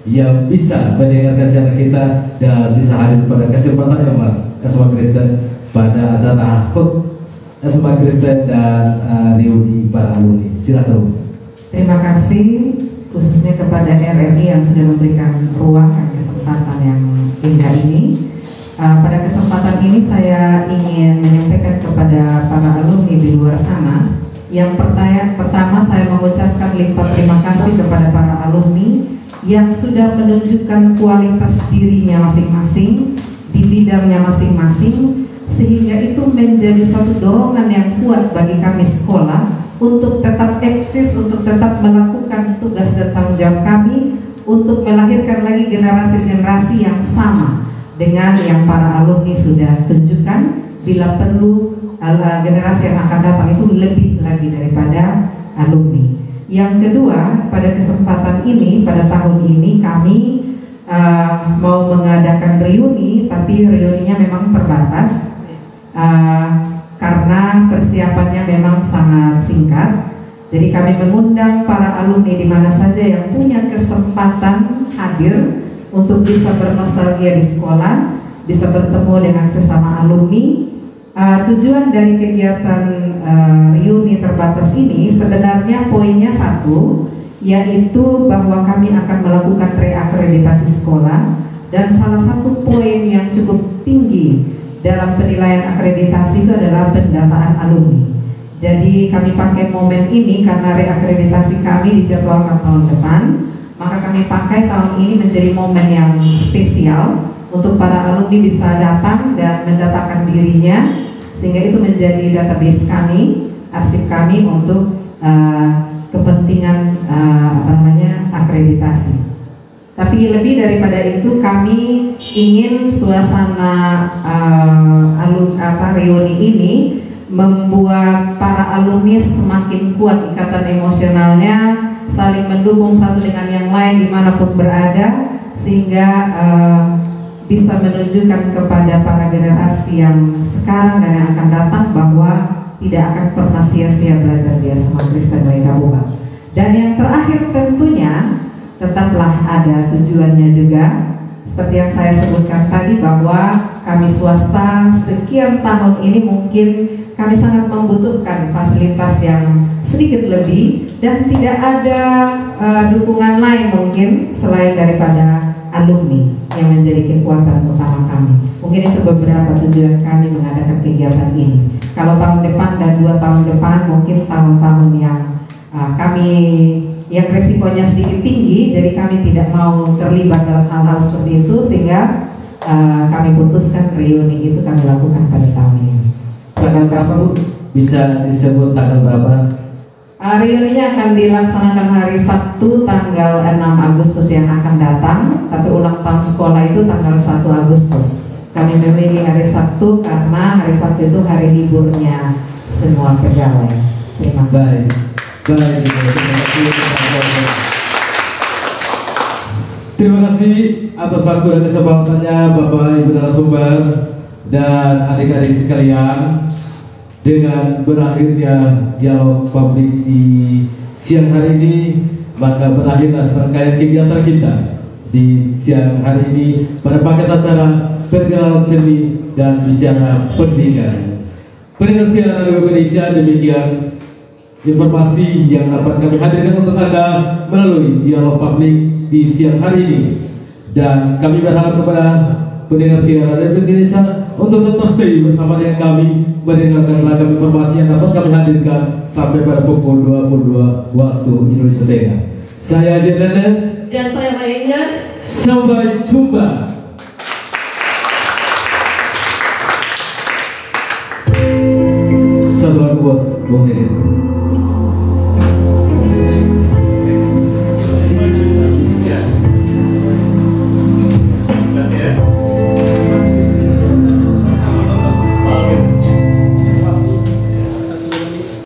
S8: yang bisa mendengarkan siaran kita dan bisa hadir pada kesempatan yang Mas SMA Kristen pada acara HUT SMA Kristen dan reuni para alumni. Silakan.
S4: Terima kasih khususnya kepada RRI yang sudah memberikan ruang dan kesempatan yang indah ini. Pada kesempatan ini saya ingin menyampaikan kepada para alumni di luar sana. Yang pertama saya mengucapkan lipat terima kasih kepada para alumni yang sudah menunjukkan kualitas dirinya masing-masing di bidangnya masing-masing, sehingga itu menjadi suatu dorongan yang kuat bagi kami sekolah untuk tetap eksis, untuk tetap melakukan tugas dan tanggung jawab kami untuk melahirkan lagi generasi-generasi yang sama dengan yang para alumni sudah tunjukkan. Bila perlu generasi yang akan datang itu lebih lagi daripada alumni. Yang kedua, pada kesempatan ini, pada tahun ini kami mau mengadakan reuni, tapi reuninya memang terbatas karena persiapannya memang sangat singkat. Jadi kami mengundang para alumni di mana saja yang punya kesempatan hadir untuk bisa bernostalgia di sekolah, bisa bertemu dengan sesama alumni. Tujuan dari kegiatan reuni terbatas ini sebenarnya poinnya satu, yaitu bahwa kami akan melakukan reakreditasi sekolah, dan salah satu poin yang cukup tinggi dalam penilaian akreditasi itu adalah pendataan alumni. Jadi kami pakai momen ini karena reakreditasi kami dijadwalkan tahun depan, maka kami pakai tahun ini menjadi momen yang spesial untuk para alumni bisa datang dan mendatangkan dirinya, sehingga itu menjadi database kami, arsip kami untuk kepentingan akreditasi. Tapi lebih daripada itu, kami ingin suasana reuni ini membuat para alumni semakin kuat ikatan emosionalnya, saling mendukung satu dengan yang lain dimanapun berada, sehingga bisa menunjukkan kepada para generasi yang sekarang dan yang akan datang bahwa tidak akan pernah sia-sia belajar di SMA Kristen Baikabupat. Dan yang terakhir tentunya tetaplah ada tujuannya juga, seperti yang saya sebutkan tadi, bahwa kami swasta sekian tahun ini mungkin kami sangat membutuhkan fasilitas yang sedikit lebih, dan tidak ada dukungan lain mungkin selain daripada alumni yang menjadi kekuatan utama kami. Mungkin itu beberapa tujuan kami mengadakan kegiatan ini. Kalau tahun depan dan 2 tahun depan mungkin tahun-tahun yang kami yang resikonya sedikit tinggi, jadi kami tidak mau terlibat dalam hal-hal seperti itu, sehingga kami putuskan reuni itu kami lakukan pada tahun ini.
S8: Tanggal berapa Bu? Bisa disebut tanggal berapa?
S4: Reuninya akan dilaksanakan hari Sabtu tanggal 6 Agustus yang akan datang, tapi ulang tahun sekolah itu tanggal 1 Agustus. Kami memilih hari Sabtu karena hari Sabtu itu hari liburnya semua pegawai. Terima kasih.
S8: Baik. Terima kasih atas waktu dan kesempatannya Bapak Ibu narasumber dan adik-adik sekalian. Dengan berakhirnya dialog publik di siang hari ini, maka berakhirlah serangkaian kegiatan kita di siang hari ini pada paket acara pergelaran seni dan bicara pendidikan. Pendengar setia Radio Indonesia, demikian informasi yang dapat kami hadirkan untuk Anda melalui dialog publik di siang hari ini, dan kami berharap kepada pendengar setia Radio Indonesia untuk tetap stay bersama dengan kami mendengarkan ragam informasi yang dapat kami hadirkan sampai pada pukul 22 waktu Indonesia Tengah. Saya Jedana
S1: dan saya Mayanya.
S8: Sampai jumpa. Selamat buat Bung Hedi.